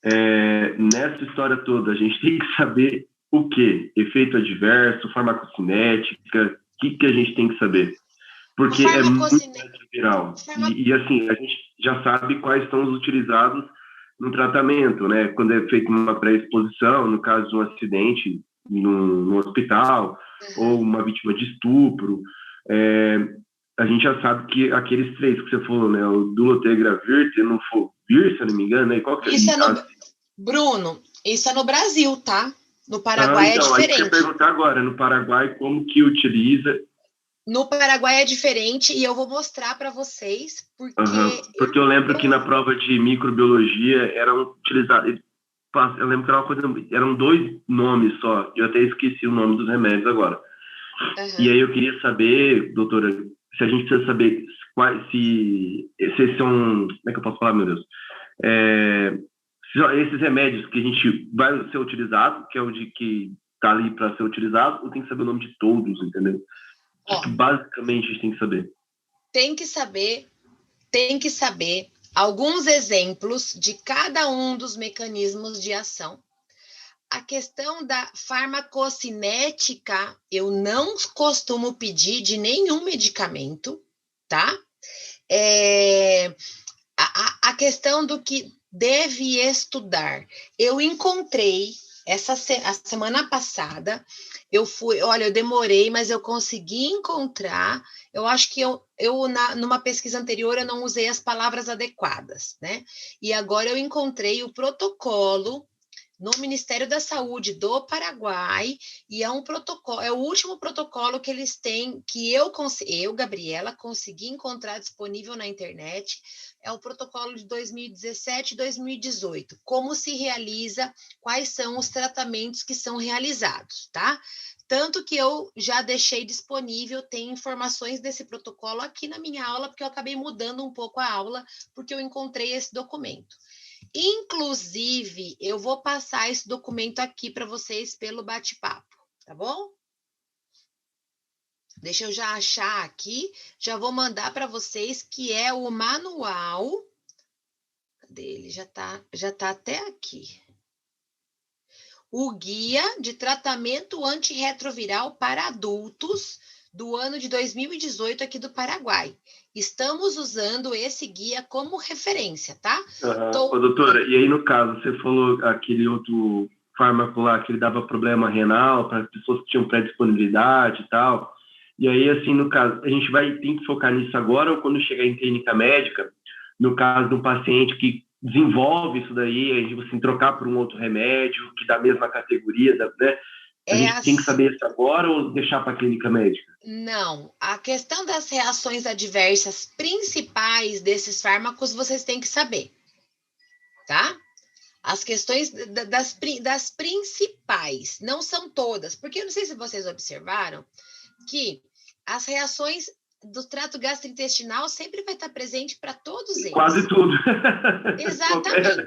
Nessa história toda, a gente tem que saber o quê? Efeito adverso, farmacocinética, o que a gente tem que saber? Porque é muito antiviral. E assim, a gente já sabe quais são os utilizados no tratamento, né? Quando é feita uma pré-exposição, no caso de um acidente no hospital, ou uma vítima de estupro, a gente já sabe que aqueles 3 que você falou, né? O dolutegravir, tenofovir, se eu não me engano, né? Qual que isso Bruno, isso é no Brasil, tá? No Paraguai é diferente. Aí eu ia perguntar agora, no Paraguai, como que utiliza? No Paraguai é diferente e eu vou mostrar para vocês, porque eu lembro que na prova de microbiologia eram utilizados, eu lembro que era uma coisa, eram 2 nomes só, eu até esqueci o nome dos remédios agora. E aí eu queria saber, doutora, se a gente precisa saber se são, como é que eu posso falar, meu Deus? Esses remédios que a gente vai ser utilizado, que é o de que está ali para ser utilizado, ou tem que saber o nome de todos, entendeu? Basicamente a gente tem que saber. Tem que saber alguns exemplos de cada um dos mecanismos de ação. A questão da farmacocinética, eu não costumo pedir de nenhum medicamento, tá? A questão do que deve estudar. Eu encontrei a semana passada, eu demorei, mas eu consegui encontrar. Eu acho que numa pesquisa anterior eu não usei as palavras adequadas, né? E agora eu encontrei o protocolo no Ministério da Saúde do Paraguai, e é um protocolo, é o último protocolo que eles têm, que eu, Gabriela, consegui encontrar disponível na internet. É o protocolo de 2017 e 2018. Como se realiza, quais são os tratamentos que são realizados, tá? Tanto que eu já deixei disponível, tem informações desse protocolo aqui na minha aula, porque eu acabei mudando um pouco a aula, porque eu encontrei esse documento. Inclusive, eu vou passar esse documento aqui para vocês pelo bate-papo, tá bom? Deixa eu já achar aqui, já vou mandar para vocês, que é o manual. Cadê ele? Já tá até aqui. O Guia de Tratamento Antirretroviral para Adultos do ano de 2018 aqui do Paraguai. Estamos usando esse guia como referência, tá? Doutora, e aí no caso, você falou aquele outro fármaco lá que ele dava problema renal para as pessoas que tinham pré-disponibilidade e tal. E aí, assim, no caso, a gente tem que focar nisso agora ou quando chegar em clínica médica, no caso de um paciente que desenvolve isso daí, a gente assim, trocar por um outro remédio que da mesma categoria, né? A gente tem que saber isso agora ou deixar para a clínica médica? Não, a questão das reações adversas principais desses fármacos vocês têm que saber, tá? As questões das principais, não são todas, porque eu não sei se vocês observaram que as reações do trato gastrointestinal sempre vai estar presente para todos eles. Quase tudo. Exatamente.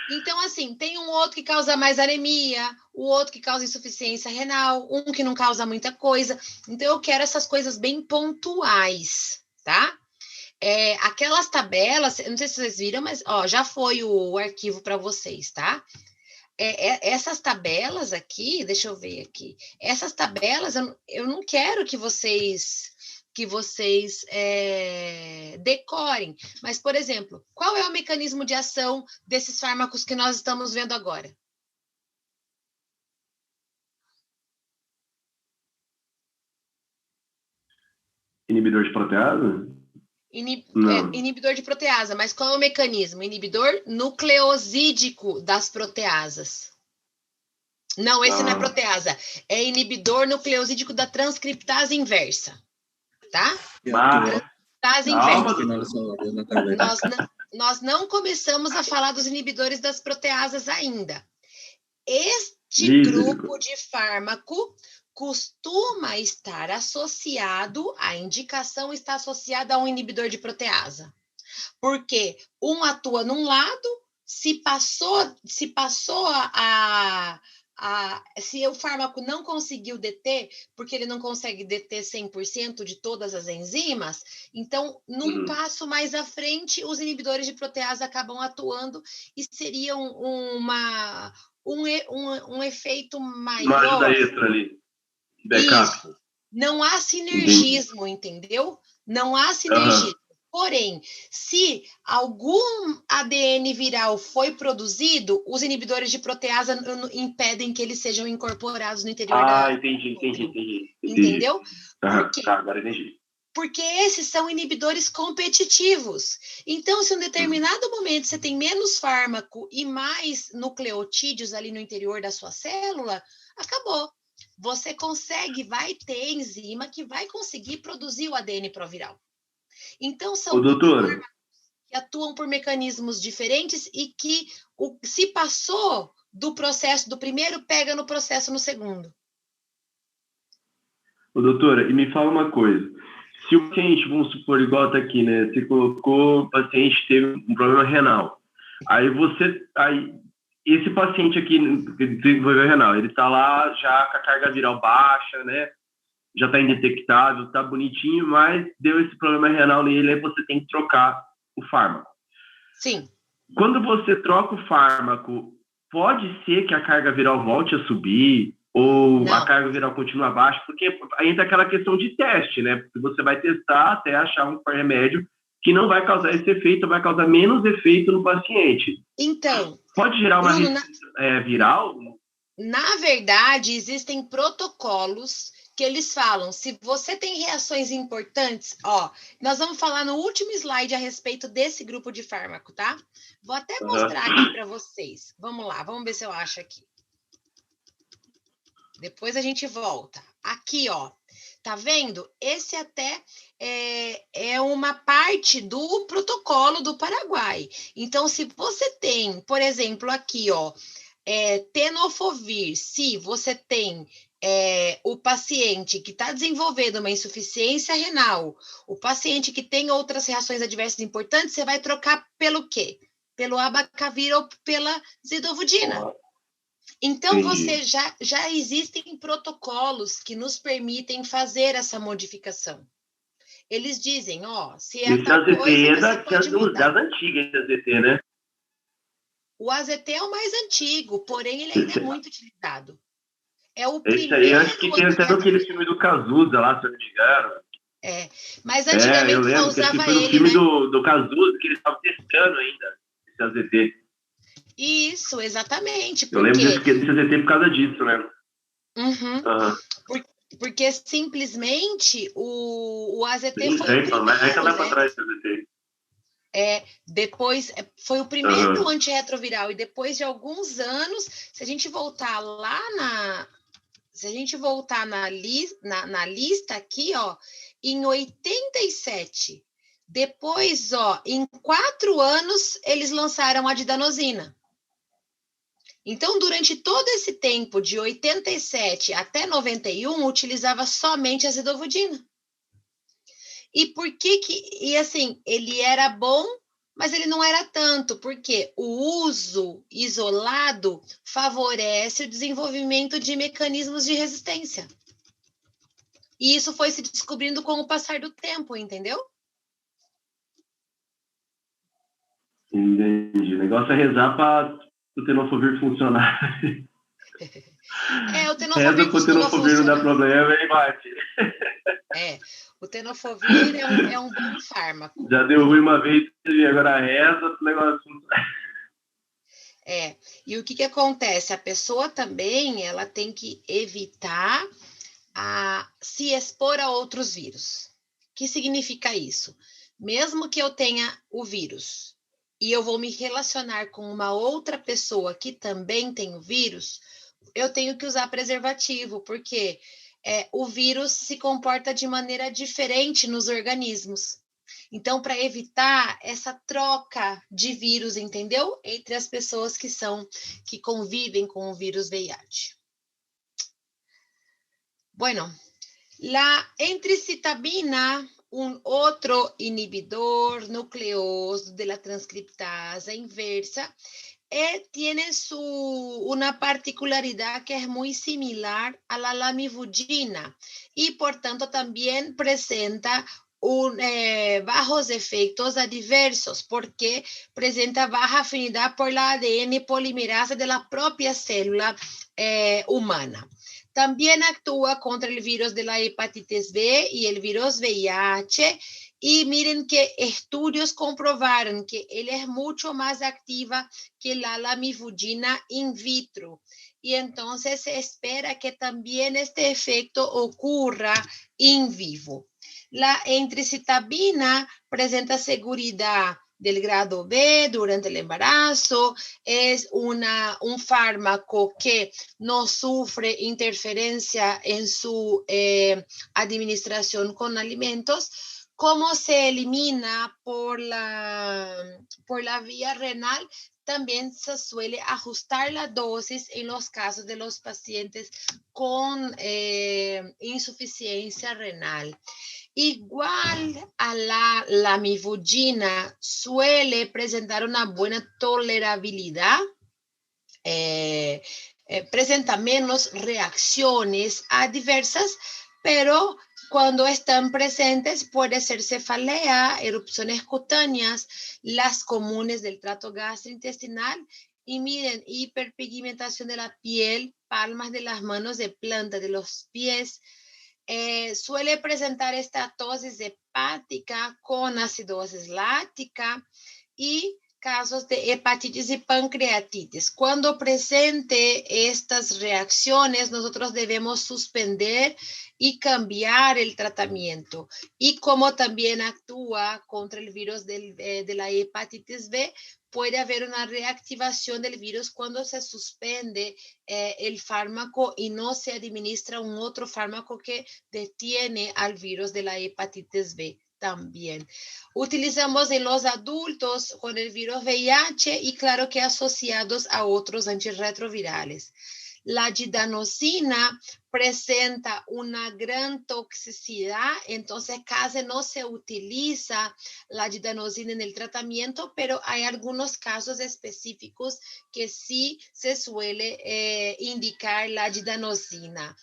Então, assim, tem um outro que causa mais anemia, o outro que causa insuficiência renal, um que não causa muita coisa. Então, eu quero essas coisas bem pontuais, tá? Aquelas tabelas, não sei se vocês viram, mas já foi o arquivo para vocês, tá? Essas tabelas aqui, deixa eu ver aqui. Essas tabelas, eu não quero que vocês decorem. Mas, por exemplo, qual é o mecanismo de ação desses fármacos que nós estamos vendo agora? Inibidor de protease? Inibidor de protease, mas qual é o mecanismo? Inibidor nucleosídico das proteasas. Não, esse não é proteasa. É inibidor nucleosídico da transcriptase inversa. Tá? Transcriptase inversa. Nós não começamos a falar dos inibidores das proteasas ainda. Este grupo de fármaco costuma estar associado, a indicação está associada a um inibidor de proteasa. Porque um atua num lado, se o fármaco não conseguiu deter, porque ele não consegue deter 100% de todas as enzimas, então, num passo mais à frente, os inibidores de protease acabam atuando e seria um efeito maior. Uma ajuda extra ali, backup. Isso. Não há sinergismo, entendeu? Não há sinergia. Porém, se algum ADN viral foi produzido, os inibidores de proteasa impedem que eles sejam incorporados no interior da... entendi. Entendeu? Por quê? Tá, agora entendi. Porque esses são inibidores competitivos. Então, se em um determinado momento você tem menos fármaco e mais nucleotídeos ali no interior da sua célula, acabou. Você vai ter enzima que vai conseguir produzir o ADN proviral. Então, são fármacos que atuam por mecanismos diferentes e que se passou do processo do primeiro, pega no processo no segundo. Doutora, e me fala uma coisa. Se o paciente, vamos supor, igual está aqui, né? Você colocou, o paciente teve um problema renal. Aí esse paciente aqui que desenvolveu renal, ele está lá já com a carga viral baixa, né? Já está indetectável, está bonitinho, mas deu esse problema renal nele, aí você tem que trocar o fármaco. Sim. Quando você troca o fármaco, pode ser que a carga viral volte a subir ou Não. A carga viral continua baixa? Porque aí entra aquela questão de teste, né? Porque você vai testar até achar um remédio que não vai causar esse efeito, vai causar menos efeito no paciente. Então... Pode gerar uma resistência viral? Na verdade, existem protocolos que eles falam, se você tem reações importantes, nós vamos falar no último slide a respeito desse grupo de fármaco, tá? Vou até mostrar aqui para vocês. Vamos lá, vamos ver se eu acho aqui. Depois a gente volta. Aqui, tá vendo? Esse até é uma parte do protocolo do Paraguai. Então, se você tem, por exemplo, aqui, tenofovir, se você tem o paciente que está desenvolvendo uma insuficiência renal, o paciente que tem outras reações adversas importantes, você vai trocar pelo quê? Pelo abacavir ou pela zidovudina. Então, já existem protocolos que nos permitem fazer essa modificação. Eles dizem, se é tal coisa, você pode mudar. Das antigas, esse AZT, né? O AZT é o mais antigo, porém ele ainda é muito utilizado. É o Esse primeiro... aí, acho que tem até aquele filme do Cazuza lá, se eu não me engano. Mas antigamente eu lembro, só usava que foi no filme do Cazuza que eles estavam testando ainda, esse AZT. Isso, exatamente. Eu lembro desse AZT por causa disso, né? Porque simplesmente o AZT foi o primeiro, atrás do AZT. Depois foi o primeiro antirretroviral, e depois de alguns anos, se a gente voltar na lista aqui, em 87, depois, em 4 anos, eles lançaram a didanosina. Então, durante todo esse tempo, de 87 até 91, utilizava somente a zidovudina. E por que e assim, ele era bom, mas ele não era tanto, porque o uso isolado favorece o desenvolvimento de mecanismos de resistência. E isso foi se descobrindo com o passar do tempo, entendeu? Entendi. O negócio é rezar para o tenofovir funcionar. O tenofovir costuma funcionar. Não dá problema e bate. O tenofovir é um bom fármaco. Já deu ruim uma vez e agora reza, o negócio funciona. E o que acontece? A pessoa também, ela tem que evitar se expor a outros vírus. O que significa isso? Mesmo que eu tenha o vírus e eu vou me relacionar com uma outra pessoa que também tem o vírus, eu tenho que usar preservativo, porque o vírus se comporta de maneira diferente nos organismos. Então, para evitar essa troca de vírus, entendeu? Entre as pessoas que convivem com o vírus VIH. Bueno, la entricitabina, un otro inhibidor nucleoso de la transcriptasa inversa, tiene una particularidad que es muy similar a la lamivudina y por tanto también presenta bajos efectos adversos porque presenta baja afinidad por la ADN polimerasa de la propia célula humana. También actúa contra el virus de la hepatitis B y el virus VIH. Y miren que estudios comprobaron que él es mucho más activa que la lamivudina in vitro. Y entonces se espera que también este efecto ocurra in vivo. La entricitabina presenta seguridad del grado B durante el embarazo, es un fármaco que no sufre interferencia en su administración con alimentos. ¿Cómo se elimina por la vía renal? También se suele ajustar la dosis en los casos de los pacientes con insuficiencia renal. Igual a la lamivudina, suele presentar una buena tolerabilidad, presenta menos reacciones adversas, pero cuando están presentes puede ser cefalea, erupciones cutáneas, las comunes del tracto gastrointestinal, y miren, hiperpigmentación de la piel, palmas de las manos, de planta de los pies. Suele presentar estatosis hepática con acidosis láctica y casos de hepatitis y pancreatitis. Cuando presente estas reacciones, nosotros debemos suspender y cambiar el tratamiento. Y como también actúa contra el virus de la hepatitis B, puede haber una reactivación del virus cuando se suspende el fármaco y no se administra un otro fármaco que detiene al virus de la hepatitis B. También utilizamos en los adultos con el virus VIH y claro que asociados a otros antirretrovirales. La didanosina presenta una gran toxicidad, entonces casi no se utiliza la didanosina en el tratamiento, pero hay algunos casos específicos que sí se suele indicar la didanosina.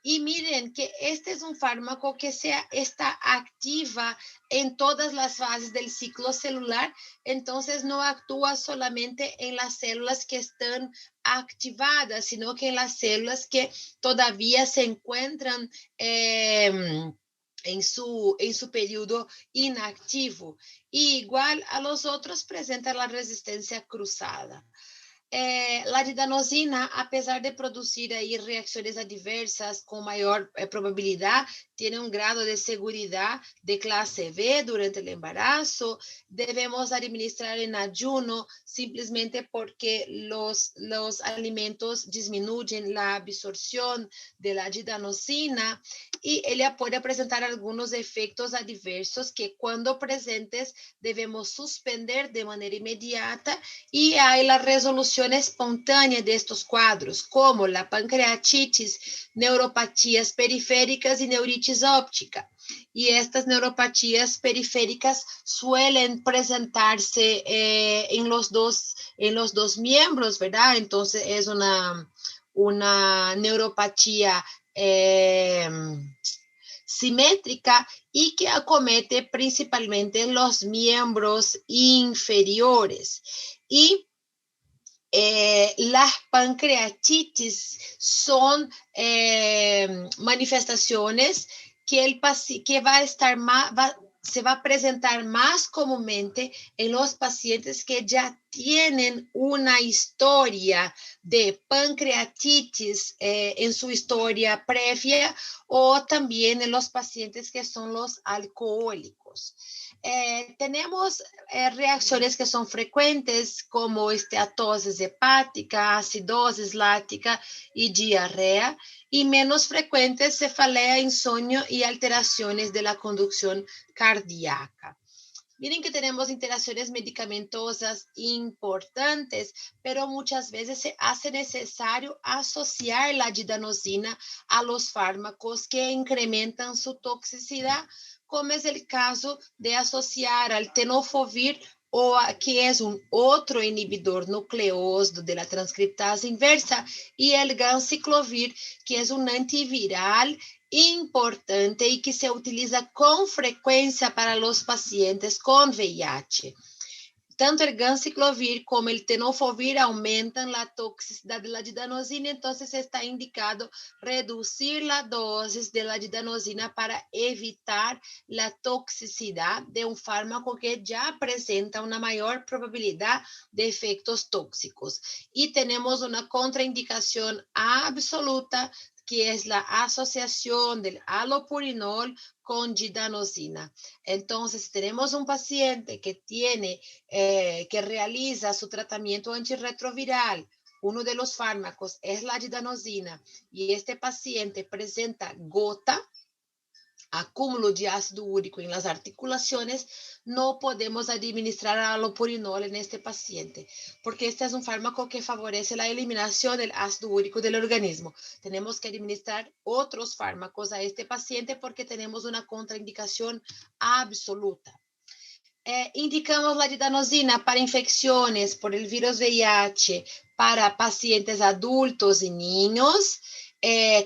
Y miren que este es un fármaco que está activa en todas las fases del ciclo celular, entonces no actúa solamente en las células que están activadas, sino que en las células que todavía se encuentran en su periodo inactivo. Y igual a los otros presenta la resistencia cruzada. La didanosina, a pesar de producir ahí reacciones adversas con mayor probabilidad, tiene un grado de seguridad de clase B durante el embarazo. Debemos administrar en ayuno simplemente porque los alimentos disminuyen la absorción de la didanosina y ella puede presentar algunos efectos adversos que cuando presentes debemos suspender de manera inmediata, y hay la resolución espontánea de estos cuadros, como la pancreatitis, neuropatías periféricas y neuritis óptica. Y estas neuropatías periféricas suelen presentarse en los dos miembros, ¿verdad? Entonces es una neuropatía simétrica y que acomete principalmente los miembros inferiores. Y las pancreatitis son manifestaciones que se va a presentar más comúnmente en los pacientes que ya tienen una historia de pancreatitis en su historia previa, o también en los pacientes que son los alcohólicos. Tenemos reacciones que son frecuentes como esteatosis hepática, acidosis láctica y diarrea, y menos frecuentes cefalea, insomnio y alteraciones de la conducción cardíaca. Miren que tenemos interacciones medicamentosas importantes, pero muchas veces se hace necesario asociar la didanosina a los fármacos que incrementan su toxicidad, como es el caso de asociar al tenofovir, que es un otro inhibidor nucleósido de la transcriptasa inversa, y el ganciclovir, que es un antiviral importante y que se utiliza con frecuencia para los pacientes con VIH. tanto el ganciclovir como el tenofovir aumentan la toxicidad de la didanosina, entonces está indicado reducir la dosis de la didanosina para evitar la toxicidad de un fármaco que ya presenta una mayor probabilidad de efectos tóxicos. Y tenemos una contraindicación absoluta, que es la asociación del halopurinol con didanosina. Entonces, si tenemos un paciente que que realiza su tratamiento antirretroviral, uno de los fármacos es la didanosina, y este paciente presenta gota, acúmulo de ácido úrico en las articulaciones, no podemos administrar halopurinol en este paciente, porque este es un fármaco que favorece la eliminación del ácido úrico del organismo. Tenemos que administrar otros fármacos a este paciente porque tenemos una contraindicación absoluta. Indicamos la didanosina para infecciones por el virus VIH para pacientes adultos y niños,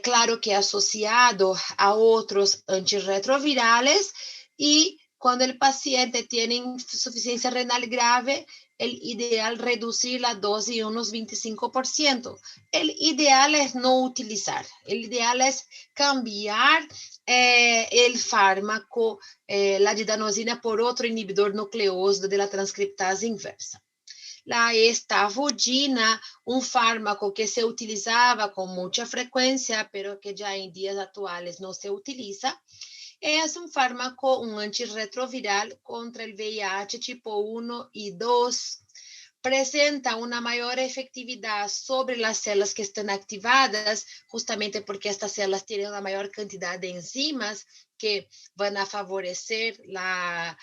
claro que asociado a otros antirretrovirales, y cuando el paciente tiene insuficiencia renal grave, el ideal reducir la dosis unos 25%. El ideal es no utilizar, el ideal es cambiar el fármaco, la didanosina, por otro inhibidor nucleósido de la transcriptasa inversa. La estavudina, un fármaco que se utilizaba con mucha frecuencia, pero que ya en días actuales no se utiliza, es un fármaco, un antirretroviral contra el VIH tipo 1 y 2. Presenta una mayor efectividad sobre las células que están activadas, justamente porque estas células tienen una mayor cantidad de enzimas que van a favorecer la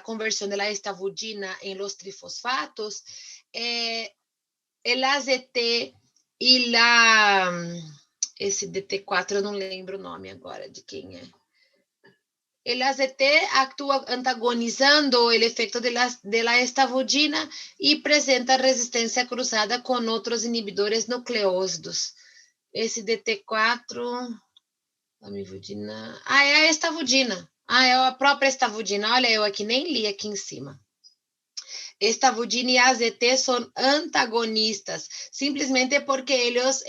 conversión de la estavudina en los trifosfatos. El AZT e esse DT4, eu não lembro o nome agora de quem é. El AZT actúa antagonizando el efecto de la estavudina y presenta resistencia cruzada con otros inhibidores nucleósidos. Esse DT4, amivudina, é a estavudina. É a própria estavudina. Olha, eu aqui nem li aqui em cima. Estavudina y AZT son antagonistas, simplemente porque ellos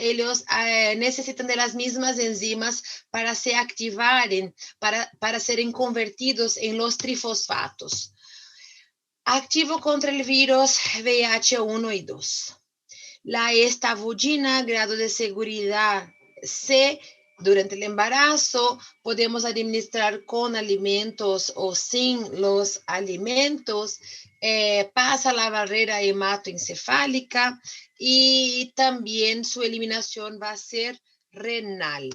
necesitan de las mismas enzimas para se activaren, para serem convertidos en los trifosfatos. Activo contra el virus VIH 1 y 2. La estavudina, grado de seguridad C. Durante el embarazo, podemos administrar con alimentos o sin los alimentos. Pasa la barrera hematoencefálica y también su eliminación va a ser renal.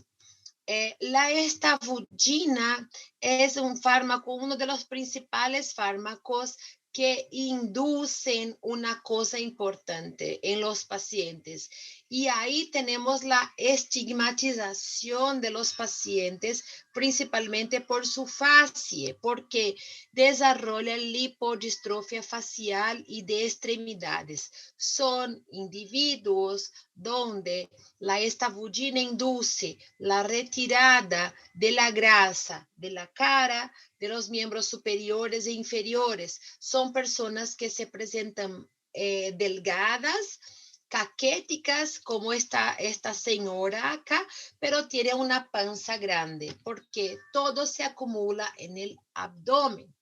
La estavudina es un fármaco, uno de los principales fármacos que inducen una cosa importante en los pacientes. Y ahí tenemos la estigmatización de los pacientes, principalmente por su facie, porque desarrolla lipodistrofia facial y de extremidades. Son individuos donde la estavudina induce la retirada de la grasa de la cara, de los miembros superiores e inferiores. Son personas que se presentan delgadas, caquéticas, como esta señora acá, pero tiene una panza grande, porque todo se acumula en el abdomen.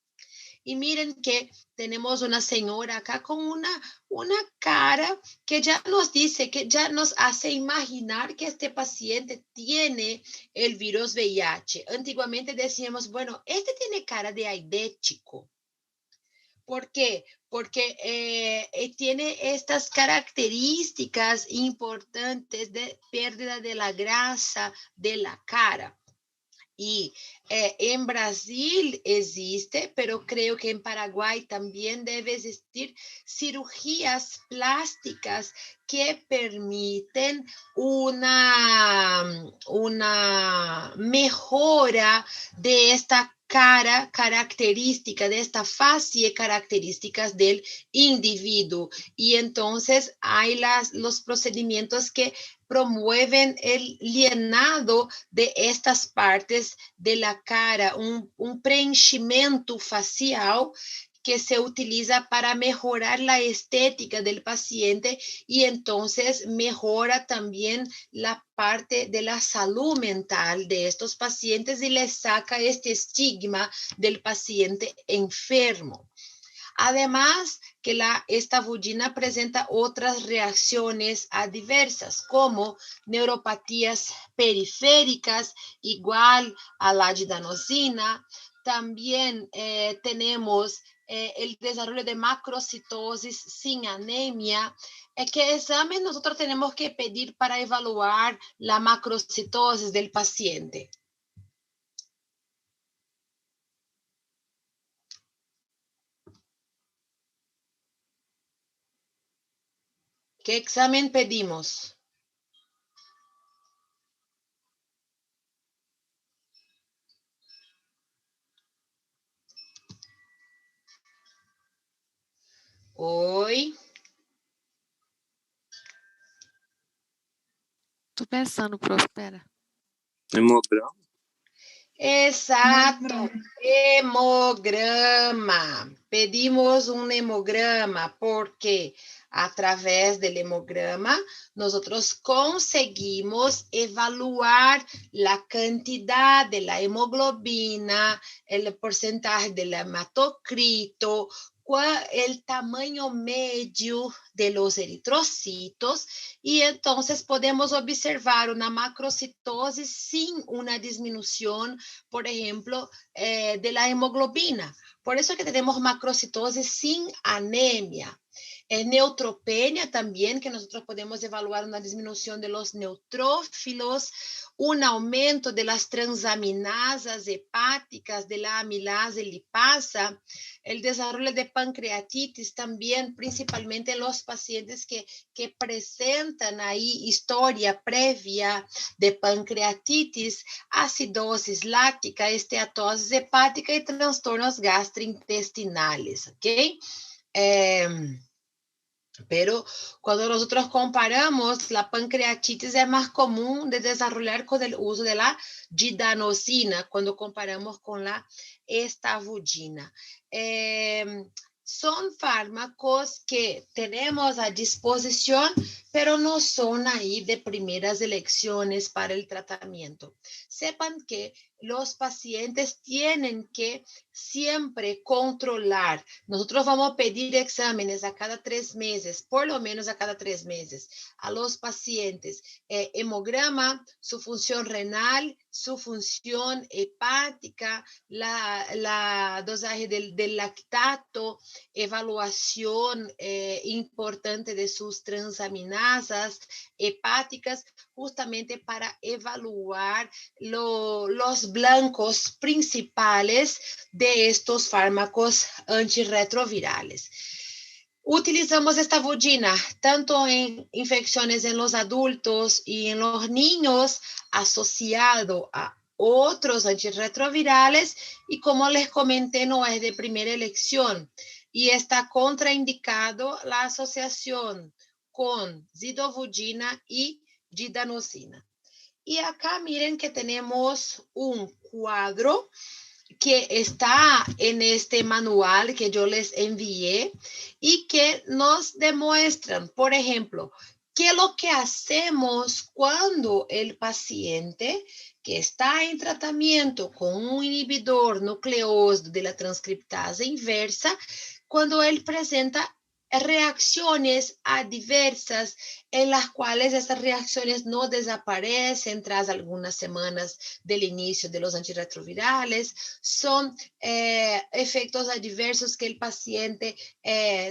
Y miren que tenemos una señora acá con una cara que ya nos dice, que ya nos hace imaginar que este paciente tiene el virus VIH. Antiguamente decíamos, bueno, este tiene cara de aidético. ¿Por qué? Porque tiene estas características importantes de pérdida de la grasa de la cara. Y en Brasil existe, pero creo que en Paraguay también debe existir cirugías plásticas que permiten una mejora de esta cara característica, de esta facie características del individuo. Y entonces hay los procedimientos que promueven el llenado de estas partes de la cara, un preenchimiento facial que se utiliza para mejorar la estética del paciente y entonces mejora también la parte de la salud mental de estos pacientes y les saca este estigma del paciente enfermo. Además, que esta vulgina presenta otras reacciones adversas, como neuropatías periféricas, igual a la didanosina. También tenemos el desarrollo de macrocitosis sin anemia. ¿Qué examen nosotros tenemos que pedir para evaluar la macrocitosis del paciente? ¿Qué examen pedimos? Oi. Tô pensando, prof, espera. Hemograma? Exato, hemograma. Pedimos um hemograma porque através do hemograma nosotros conseguimos evaluar a quantidade da hemoglobina, o porcentaje do hematocrito, el tamaño medio de los eritrocitos y entonces podemos observar una macrocitosis sin una disminución, por ejemplo, de la hemoglobina. Por eso que tenemos macrocitosis sin anemia. Neutropenia también, que nosotros podemos evaluar una disminución de los neutrófilos, un aumento de las transaminasas hepáticas, de la amilasa y lipasa, el desarrollo de pancreatitis también, principalmente en los pacientes que presentan ahí historia previa de pancreatitis, acidosis láctica, esteatosis hepática y trastornos gastrointestinales, ¿ok? Pero cuando nosotros comparamos, la pancreatitis es más común de desarrollar con el uso de la didanosina cuando comparamos con la estavudina. Son fármacos que tenemos a disposición, pero no son ahí de primeras elecciones para el tratamiento. Sepan que los pacientes tienen que siempre controlar. Nosotros vamos a pedir exámenes a cada 3 meses, por lo menos a cada 3 meses, a los pacientes. Hemograma, su función renal, su función hepática, la dosaje del lactato, evaluación importante de sus transaminasas hepáticas, justamente para evaluar los blancos principales de estos fármacos antirretrovirales. Utilizamos esta vulgina tanto en infecciones en los adultos y en los niños asociado a otros antirretrovirales y como les comenté no es de primera elección y está contraindicado la asociación con zidovudina y didanosina. Y acá miren que tenemos un cuadro que está en este manual que yo les envié y que nos demuestran, por ejemplo, qué es lo que hacemos cuando el paciente que está en tratamiento con un inhibidor nucleósido de la transcriptasa inversa, cuando él presenta reacciones adversas en las cuales esas reacciones no desaparecen tras algunas semanas del inicio de los antirretrovirales, son efectos adversos que el paciente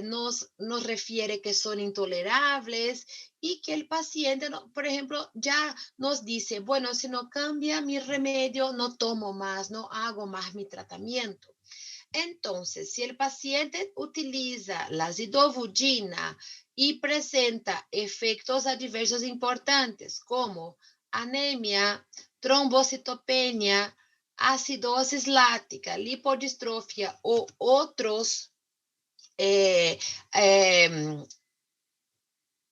nos refiere que son intolerables y que el paciente, por ejemplo, ya nos dice, bueno, si no cambia mi remedio, no tomo más, no hago más mi tratamiento. Entonces, si el paciente utiliza la zidovudina y presenta efectos adversos importantes como anemia, trombocitopenia, acidosis láctica, lipodistrofia o otros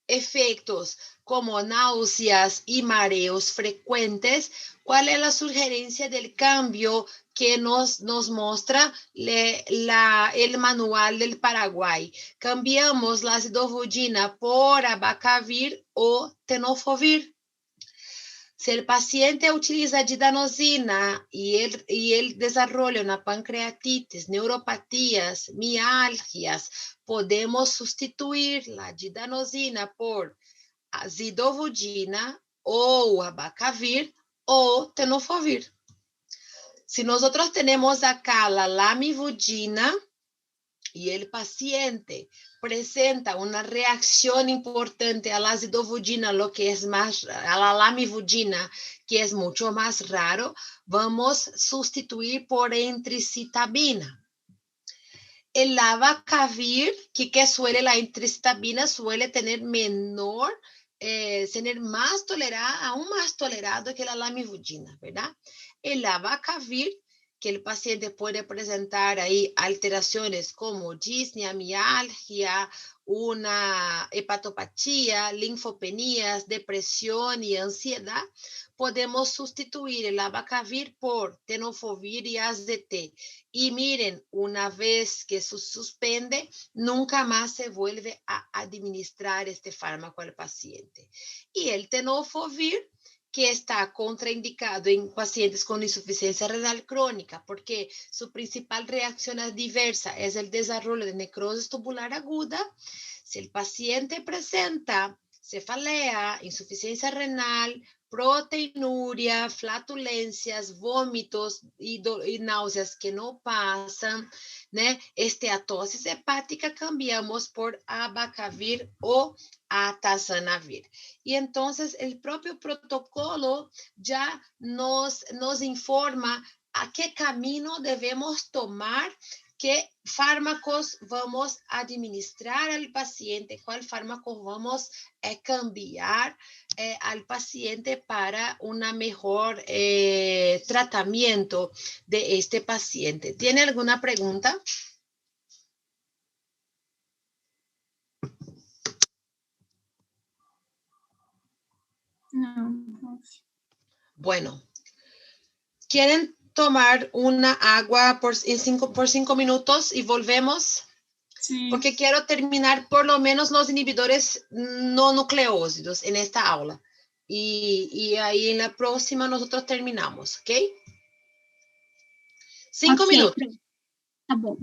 efectos como náuseas y mareos frecuentes, ¿cuál es la sugerencia del cambio que nos muestra el manual del Paraguay? Cambiamos la acidovudina por abacavir o tenofovir. Si el paciente utiliza didanosina y él desarrolla una pancreatitis, neuropatías, mialgias, podemos sustituir la didanosina por acidovudina o abacavir o tenofovir. Si nosotros tenemos acá la lamivudina y el paciente presenta una reacción importante a la acidovudina, lo que es más, a la lamivudina, que es mucho más raro, vamos a sustituir por entricitabina. El abacavir, que suele la entricitabina, suele tener menor, tener más tolerado, aún más tolerado que la lamivudina, ¿verdad? El abacavir, que el paciente puede presentar ahí alteraciones como disnea, mialgia, una hepatopatía, linfopenías, depresión y ansiedad, podemos sustituir el abacavir por tenofovir y AZT. Y miren, una vez que se suspende, nunca más se vuelve a administrar este fármaco al paciente. Y el tenofovir, que está contraindicado en pacientes con insuficiencia renal crónica, porque su principal reacción adversa es el desarrollo de necrosis tubular aguda. Si el paciente presenta cefalea, insuficiencia renal, proteinuria, flatulencias, vómitos y náuseas que no pasan, né? Esteatosis hepática, cambiamos por abacavir o atazanavir. Y entonces el propio protocolo ya nos informa a qué camino debemos tomar, qué fármacos vamos a administrar al paciente, cuál fármaco vamos a cambiar al paciente para un mejor tratamiento de este paciente. ¿Tiene alguna pregunta? No. Bueno, ¿quieren tomar una agua por 5 minutos y volvemos? Sí. Porque quiero terminar por lo menos los inhibidores no nucleósidos en esta aula. Y ahí en la próxima nosotros terminamos, ¿ok? 5 minutos. Tá bom.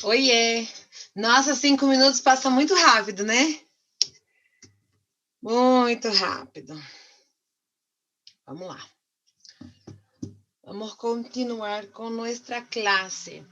Oiê! Nossa, 5 minutos passa muito rápido, né? Muito rápido. Vamos lá. Vamos continuar con nuestra clase.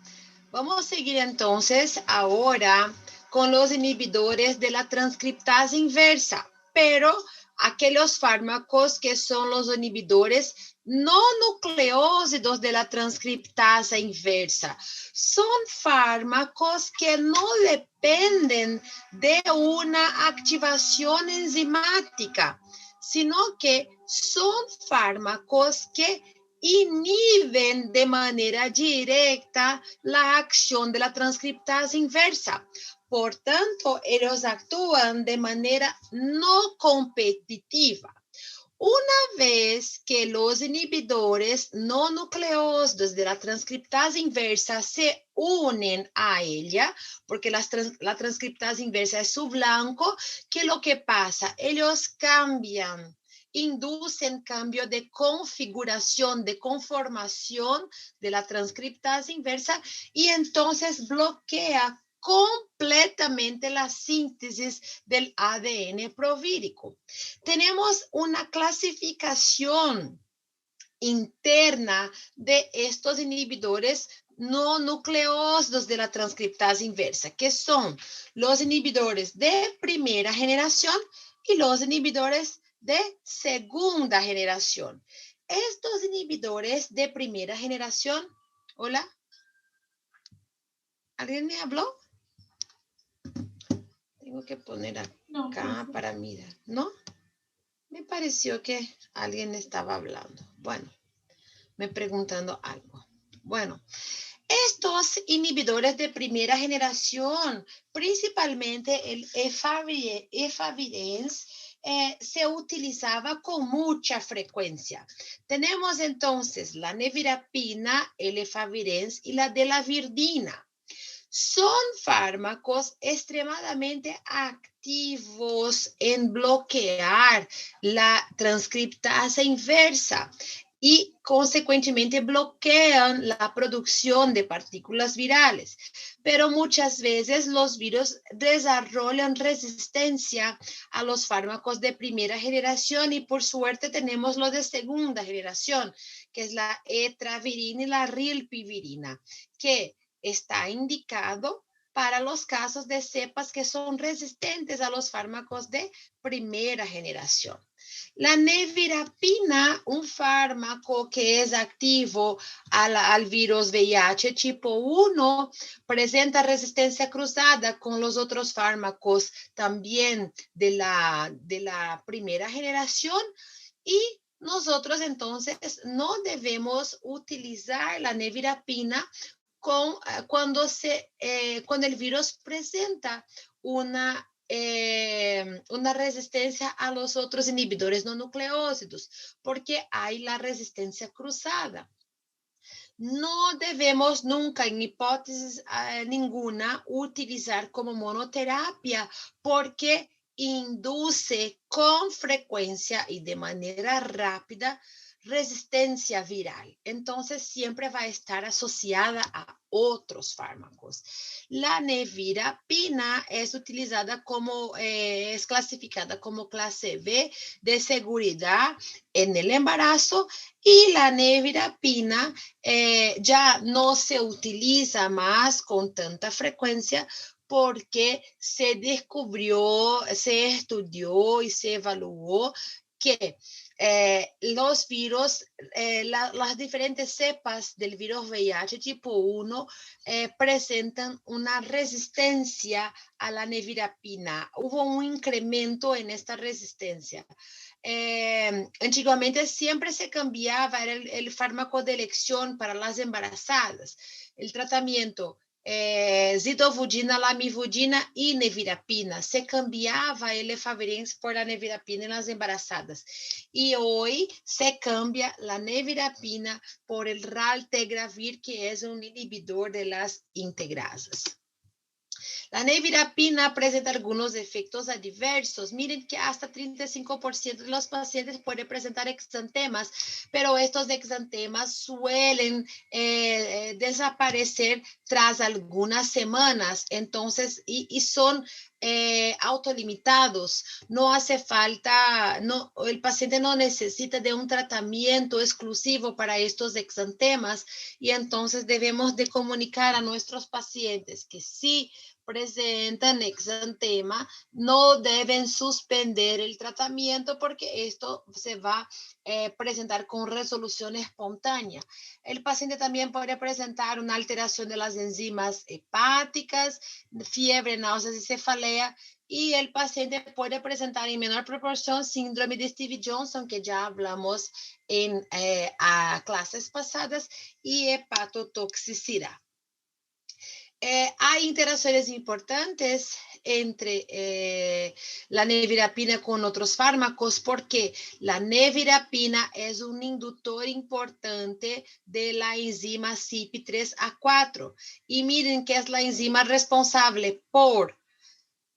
Vamos a seguir entonces ahora con los inhibidores de la transcriptasa inversa, pero aquellos fármacos que son los inhibidores no nucleósidos de la transcriptasa inversa. Son fármacos que no dependen de una activación enzimática, sino que son fármacos que inhiben de manera directa la acción de la transcriptasa inversa. Por tanto, ellos actúan de manera no competitiva. Una vez que los inhibidores no nucleósidos de la transcriptasa inversa se unen a ella, porque la transcriptasa inversa es su blanco, ¿qué es lo que pasa? Ellos cambian, inducen cambio de configuración, de conformación de la transcriptasa inversa y entonces bloquea completamente la síntesis del ADN provírico. Tenemos una clasificación interna de estos inhibidores no nucleósidos de la transcriptasa inversa, que son los inhibidores de primera generación y los inhibidores de segunda generación. Estos inhibidores de primera generación, ¿hola? ¿Alguien me habló? Tengo que poner acá para mirar, ¿no? Me pareció que alguien estaba hablando. Bueno, me preguntando algo. Bueno, estos inhibidores de primera generación, principalmente el efavirenz, se utilizaba con mucha frecuencia. Tenemos entonces la nevirapina, el efavirenz y la delavirdina. Son fármacos extremadamente activos en bloquear la transcriptasa inversa y consecuentemente bloquean la producción de partículas virales. Pero muchas veces los virus desarrollan resistencia a los fármacos de primera generación y por suerte tenemos los de segunda generación, que es la etravirina y la rilpivirina, que está indicado para los casos de cepas que son resistentes a los fármacos de primera generación. La nevirapina, un fármaco que es activo al virus VIH tipo 1, presenta resistencia cruzada con los otros fármacos también de la primera generación y nosotros entonces no debemos utilizar la nevirapina cuando el virus presenta una resistencia a los otros inhibidores no nucleósidos, porque hay la resistencia cruzada. No debemos nunca, en hipótesis ninguna, utilizar como monoterapia, porque induce con frecuencia y de manera rápida resistencia viral. Entonces, siempre va a estar asociada a otros fármacos. La nevirapina es utilizada es clasificada como clase B de seguridad en el embarazo y la nevirapina ya no se utiliza más con tanta frecuencia porque se descubrió, se estudió y se evaluó que los virus, las diferentes cepas del virus VIH tipo 1 presentan una resistencia a la nevirapina. Hubo un incremento en esta resistencia. Antiguamente siempre se cambiaba el fármaco de elección para las embarazadas. El tratamiento zidovudina, lamivudina y nevirapina. Se cambiaba el efavirenz por la nevirapina en las embarazadas. Y hoy se cambia la nevirapina por el raltegravir, que es un inhibidor de las integrasas. La nevirapina presenta algunos efectos adversos. Miren que hasta 35% de los pacientes pueden presentar exantemas, pero estos exantemas suelen desaparecer tras algunas semanas. Entonces, y son autolimitados. No hace falta, no, el paciente no necesita de un tratamiento exclusivo para estos exantemas, y entonces debemos de comunicar a nuestros pacientes que sí presentan exantema, no deben suspender el tratamiento porque esto se va a presentar con resolución espontánea. El paciente también puede presentar una alteración de las enzimas hepáticas, fiebre, náuseas y cefalea, y el paciente puede presentar en menor proporción síndrome de Stevie-Johnson, que ya hablamos en clases pasadas, y hepatotoxicidad. Hay interacciones importantes entre la nevirapina con otros fármacos, porque la nevirapina es un inductor importante de la enzima CYP3A4. Y miren que es la enzima responsable por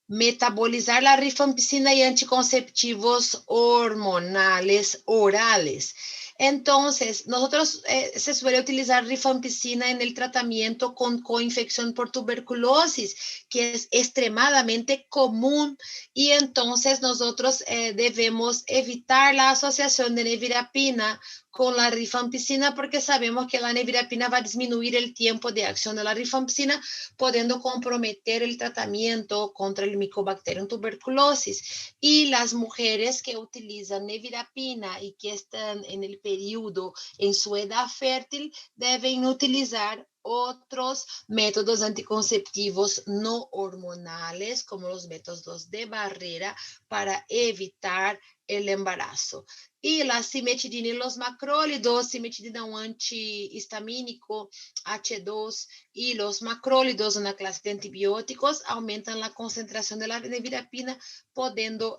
metabolizar la rifampicina y anticonceptivos hormonales orales. Entonces, nosotros se suele utilizar rifampicina en el tratamiento con coinfección por tuberculosis, que es extremadamente común, y entonces nosotros debemos evitar la asociación de nevirapina con la rifampicina, porque sabemos que la nevirapina va a disminuir el tiempo de acción de la rifampicina, pudiendo comprometer el tratamiento contra el Mycobacterium tuberculosis. Y las mujeres que utilizan nevirapina y que están en el periodo en su edad fértil deben utilizar otros métodos anticonceptivos no hormonales, como los métodos de barrera, para evitar el embarazo. Y la cimetidina y los macrólidos, cimetidina un antihistamínico, H2, y los macrólidos, una clase de antibióticos, aumentan la concentración de la nevirapina, pudiendo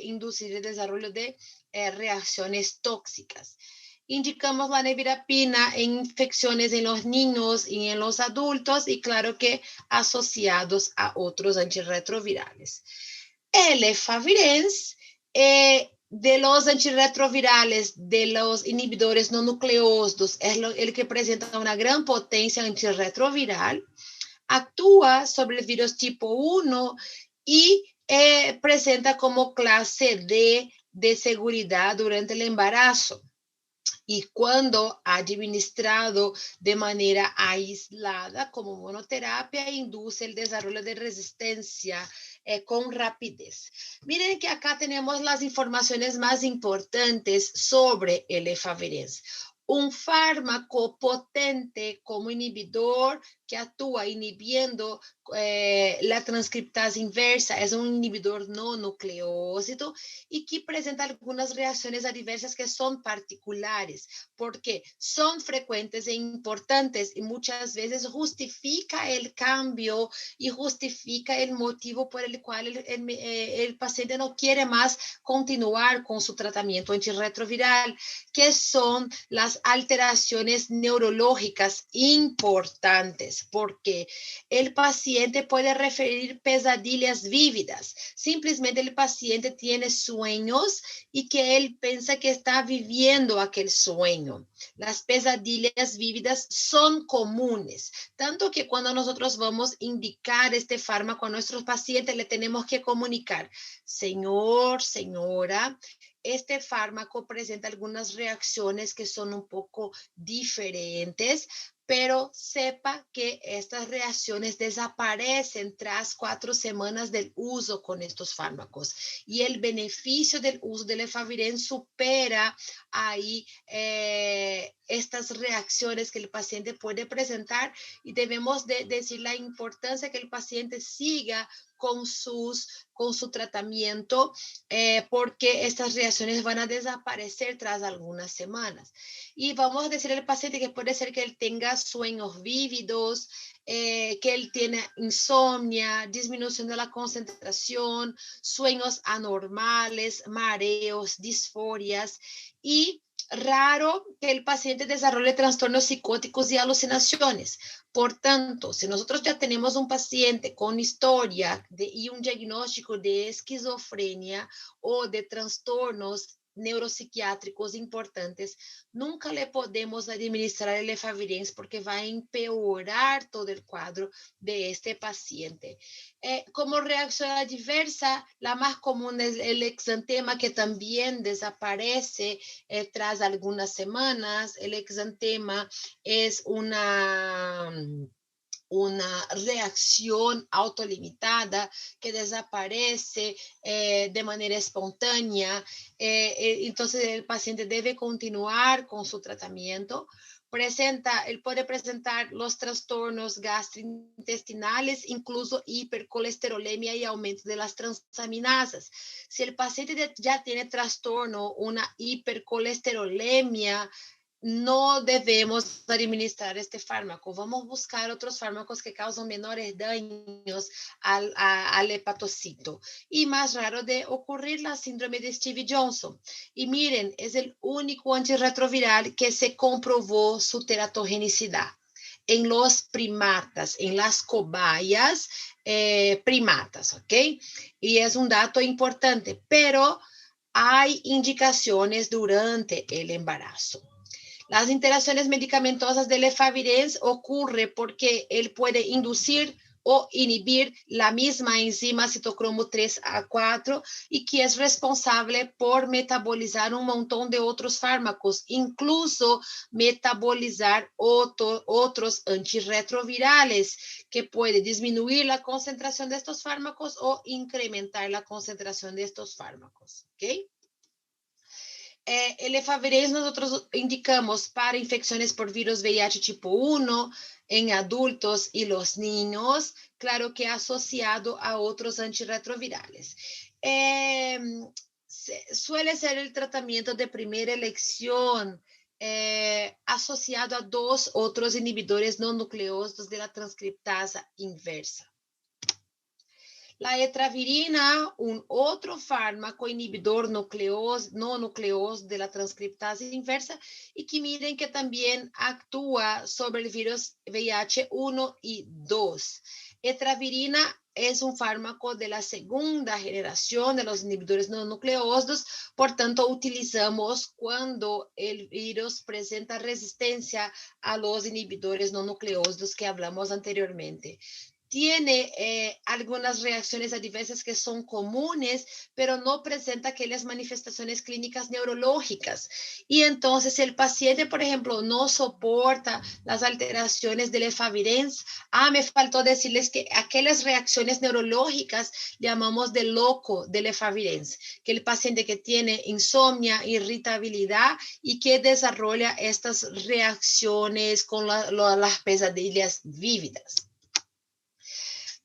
inducir el desarrollo de reacciones tóxicas. Indicamos la nevirapina en infecciones en los niños y en los adultos, y claro que asociados a otros antirretrovirales. El efavirenz, de los antirretrovirales, de los inhibidores no nucleósidos, es el que presenta una gran potencia antirretroviral, actúa sobre el virus tipo 1 y presenta como clase D de seguridad durante el embarazo. Y cuando administrado de manera aislada como monoterapia, induce el desarrollo de resistencia con rapidez. Miren que acá tenemos las informaciones más importantes sobre el efavirenz. Un fármaco potente como inhibidor que actúa inhibiendo la transcriptasa inversa, es un inhibidor no nucleósido y que presenta algunas reacciones adversas que son particulares, porque son frecuentes e importantes, y muchas veces justifica el cambio y justifica el motivo por el cual el paciente no quiere más continuar con su tratamiento antirretroviral, que son las alteraciones neurológicas importantes, porque el paciente puede referir pesadillas vívidas. Simplemente el paciente tiene sueños y que él piensa que está viviendo aquel sueño. Las pesadillas vívidas son comunes, tanto que cuando nosotros vamos a indicar este fármaco a nuestros pacientes, le tenemos que comunicar: señor, señora, este fármaco presenta algunas reacciones que son un poco diferentes, pero sepa que estas reacciones desaparecen tras 4 semanas del uso con estos fármacos, y el beneficio del uso del efavirenz supera ahí estas reacciones que el paciente puede presentar, y debemos de decir la importancia que el paciente siga con su tratamiento, porque estas reacciones van a desaparecer tras algunas semanas. Y vamos a decir al paciente que puede ser que él tenga sueños vívidos, que él tiene insomnia, disminución de la concentración, sueños anormales, mareos, disforias, y raro que el paciente desarrolle trastornos psicóticos y alucinaciones. Por tanto, si nosotros ya tenemos un paciente con historia y un diagnóstico de esquizofrenia o de trastornos neuropsiquiátricos importantes, nunca le podemos administrar el efavirenz porque va a empeorar todo el cuadro de este paciente. Como reacción adversa, la más común es el exantema, que también desaparece tras algunas semanas. El exantema es una reacción autolimitada que desaparece de manera espontánea. Entonces, el paciente debe continuar con su tratamiento. Él puede presentar los trastornos gastrointestinales, incluso hipercolesterolemia y aumento de las transaminasas. Si el paciente ya tiene trastorno, una hipercolesterolemia, no debemos administrar este fármaco. Vamos a buscar otros fármacos que causan menores daños al hepatocito. Y más raro de ocurrir, la síndrome de Stevie-Johnson. Y miren, es el único antirretroviral que se comprobó su teratogenicidad en los primatas, en las cobayas primatas, ¿ok? Y es un dato importante, pero hay indicaciones durante el embarazo. Las interacciones medicamentosas del efavirenz ocurre porque él puede inducir o inhibir la misma enzima citocromo 3A4 y que es responsable por metabolizar un montón de otros fármacos, incluso metabolizar otros antirretrovirales, que puede disminuir la concentración de estos fármacos o incrementar la concentración de estos fármacos, ¿ok? El efavirenz nosotros indicamos para infecciones por virus VIH tipo 1 en adultos y los niños, claro que asociado a otros antirretrovirales. Suele ser el tratamiento de primera elección asociado a 2 otros inhibidores no nucleosos de la transcriptasa inversa. La etravirina, un otro fármaco inhibidor no nucleoso de la transcriptasa inversa, y que miren que también actúa sobre el virus VIH 1 y 2. Etravirina es un fármaco de la segunda generación de los inhibidores no nucleosos, por tanto utilizamos cuando el virus presenta resistencia a los inhibidores no nucleosos que hablamos anteriormente. Tiene algunas reacciones adversas que son comunes, pero no presenta aquellas manifestaciones clínicas neurológicas. Y entonces, si el paciente, por ejemplo, no soporta las alteraciones del efavirenz, me faltó decirles que aquellas reacciones neurológicas llamamos de loco del efavirenz, que el paciente que tiene insomnia, irritabilidad y que desarrolla estas reacciones con las pesadillas vívidas.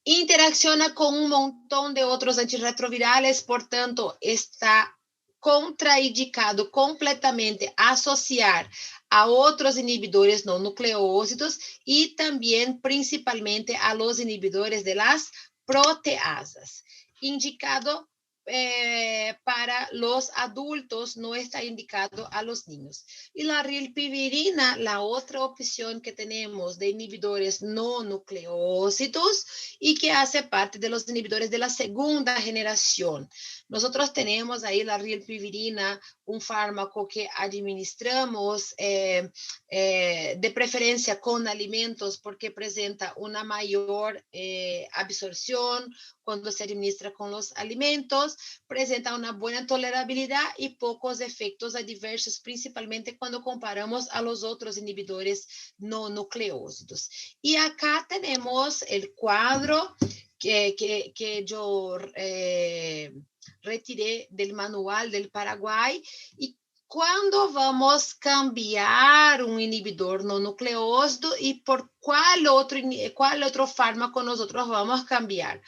Interacciona con un montón de otros antirretrovirales, por tanto, está contraindicado completamente asociar a otros inhibidores no nucleócidos y también principalmente a los inhibidores de las proteasas. Indicado para los adultos, no está indicado a los niños. Y la rilpivirina, la otra opción que tenemos de inhibidores no nucleócidos y que hace parte de los inhibidores de la segunda generación. Nosotros tenemos ahí la rilpivirina, un fármaco que administramos de preferencia con alimentos porque presenta una mayor absorción cuando se administra con los alimentos, presenta una buena tolerabilidad y pocos efectos adversos, principalmente cuando comparamos a los otros inhibidores no nucleócidos. Y acá tenemos el cuadro que yo retiré del manual del Paraguay. Y cuando vamos a cambiar un inhibidor no nucleócido y por cuál otro fármaco nosotros vamos a cambiar.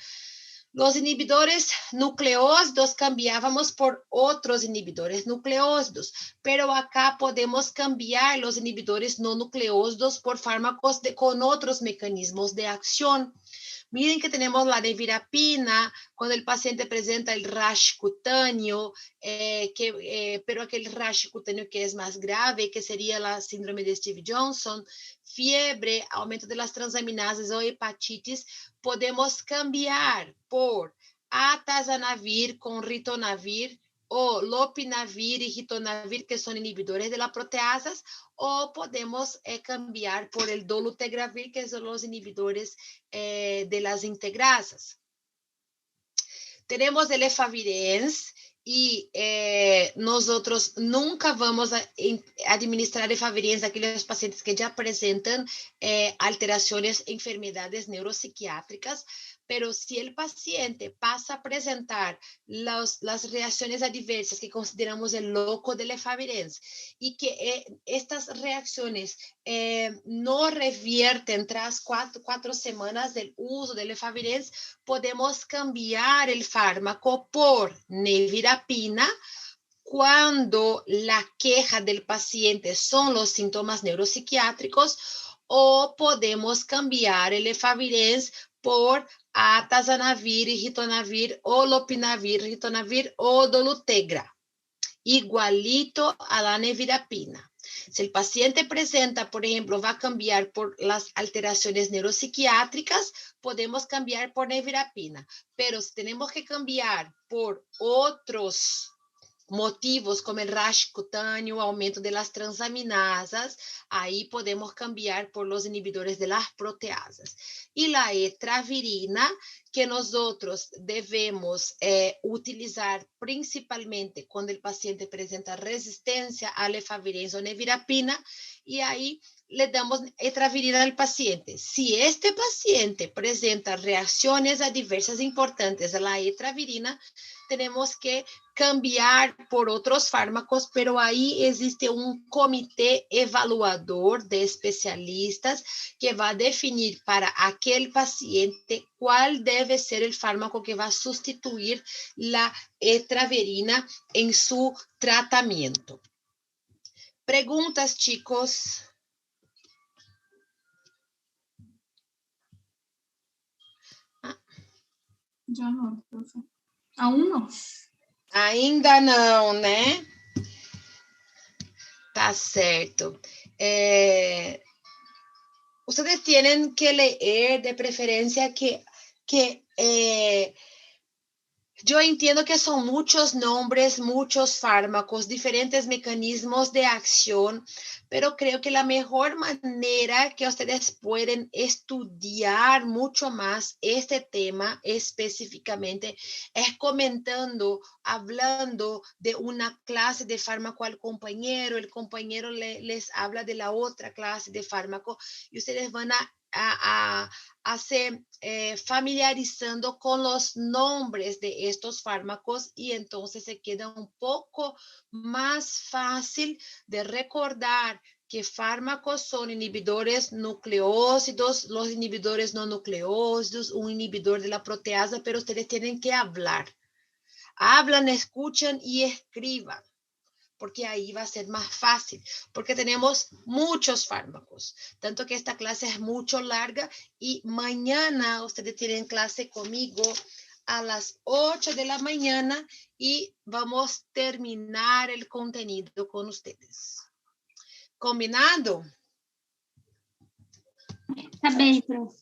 Los inhibidores nucleócidos cambiábamos por otros inhibidores nucleócidos, pero acá podemos cambiar los inhibidores no nucleócidos por fármacos con otros mecanismos de acción. Miren que tenemos la nevirapina, cuando el paciente presenta el rash cutáneo, pero aquel rash cutáneo que es más grave, que sería la síndrome de Stevens-Johnson, fiebre, aumento de las transaminases o hepatitis, podemos cambiar por atazanavir con ritonavir, o lopinavir y ritonavir, que son inhibidores de las proteasas, o podemos cambiar por el dolutegravir, que son los inhibidores de las integrasas. Tenemos el efavirenz, y nosotros nunca vamos a administrar efavirenz a aquellos pacientes que ya presentan alteraciones, enfermedades neuropsiquiátricas, pero si el paciente pasa a presentar las reacciones adversas que consideramos el loco del efavirenz y que estas reacciones no revierten tras 4 semanas del uso del efavirenz, podemos cambiar el fármaco por nevirapina cuando la queja del paciente son los síntomas neuropsiquiátricos, o podemos cambiar el efavirenz por atazanavir, ritonavir, o lopinavir, ritonavir o dolutegra, igualito a la nevirapina. Si el paciente presenta, por ejemplo, va a cambiar por las alteraciones neuropsiquiátricas, podemos cambiar por nevirapina. Pero si tenemos que cambiar por otros motivos, como el rash cutáneo, aumento de las transaminasas, ahí podemos cambiar por los inhibidores de las proteasas. Y la etravirina, que nosotros debemos utilizar principalmente cuando el paciente presenta resistencia a la efavirenz o nevirapina, y ahí le damos etravirina al paciente. Si este paciente presenta reacciones adversas importantes a la etravirina, tenemos que cambiar por otros fármacos, pero ahí existe un comité evaluador de especialistas que va a definir para aquel paciente cuál debe ser el fármaco que va a sustituir la etravirina en su tratamiento. Preguntas, chicos. Já não, profe. Aún não. Ainda não, né? Tá certo. Ustedes tienen que leer de preferencia que yo entiendo que son muchos nombres, muchos fármacos, diferentes mecanismos de acción, pero creo que la mejor manera que ustedes pueden estudiar mucho más este tema específicamente es comentando, hablando de una clase de fármaco al compañero, el compañero les habla de la otra clase de fármaco y ustedes van a se familiarizando con los nombres de estos fármacos y entonces se queda un poco más fácil de recordar que fármacos son inhibidores nucleósidos, los inhibidores no nucleósidos, un inhibidor de la proteasa, pero ustedes tienen que hablar. Hablan, escuchan y escriban, porque ahí va a ser más fácil, porque tenemos muchos fármacos, tanto que esta clase es mucho larga y mañana ustedes tienen clase conmigo a las 8 de la mañana y vamos a terminar el contenido con ustedes. ¿Combinado? Está bem, prof.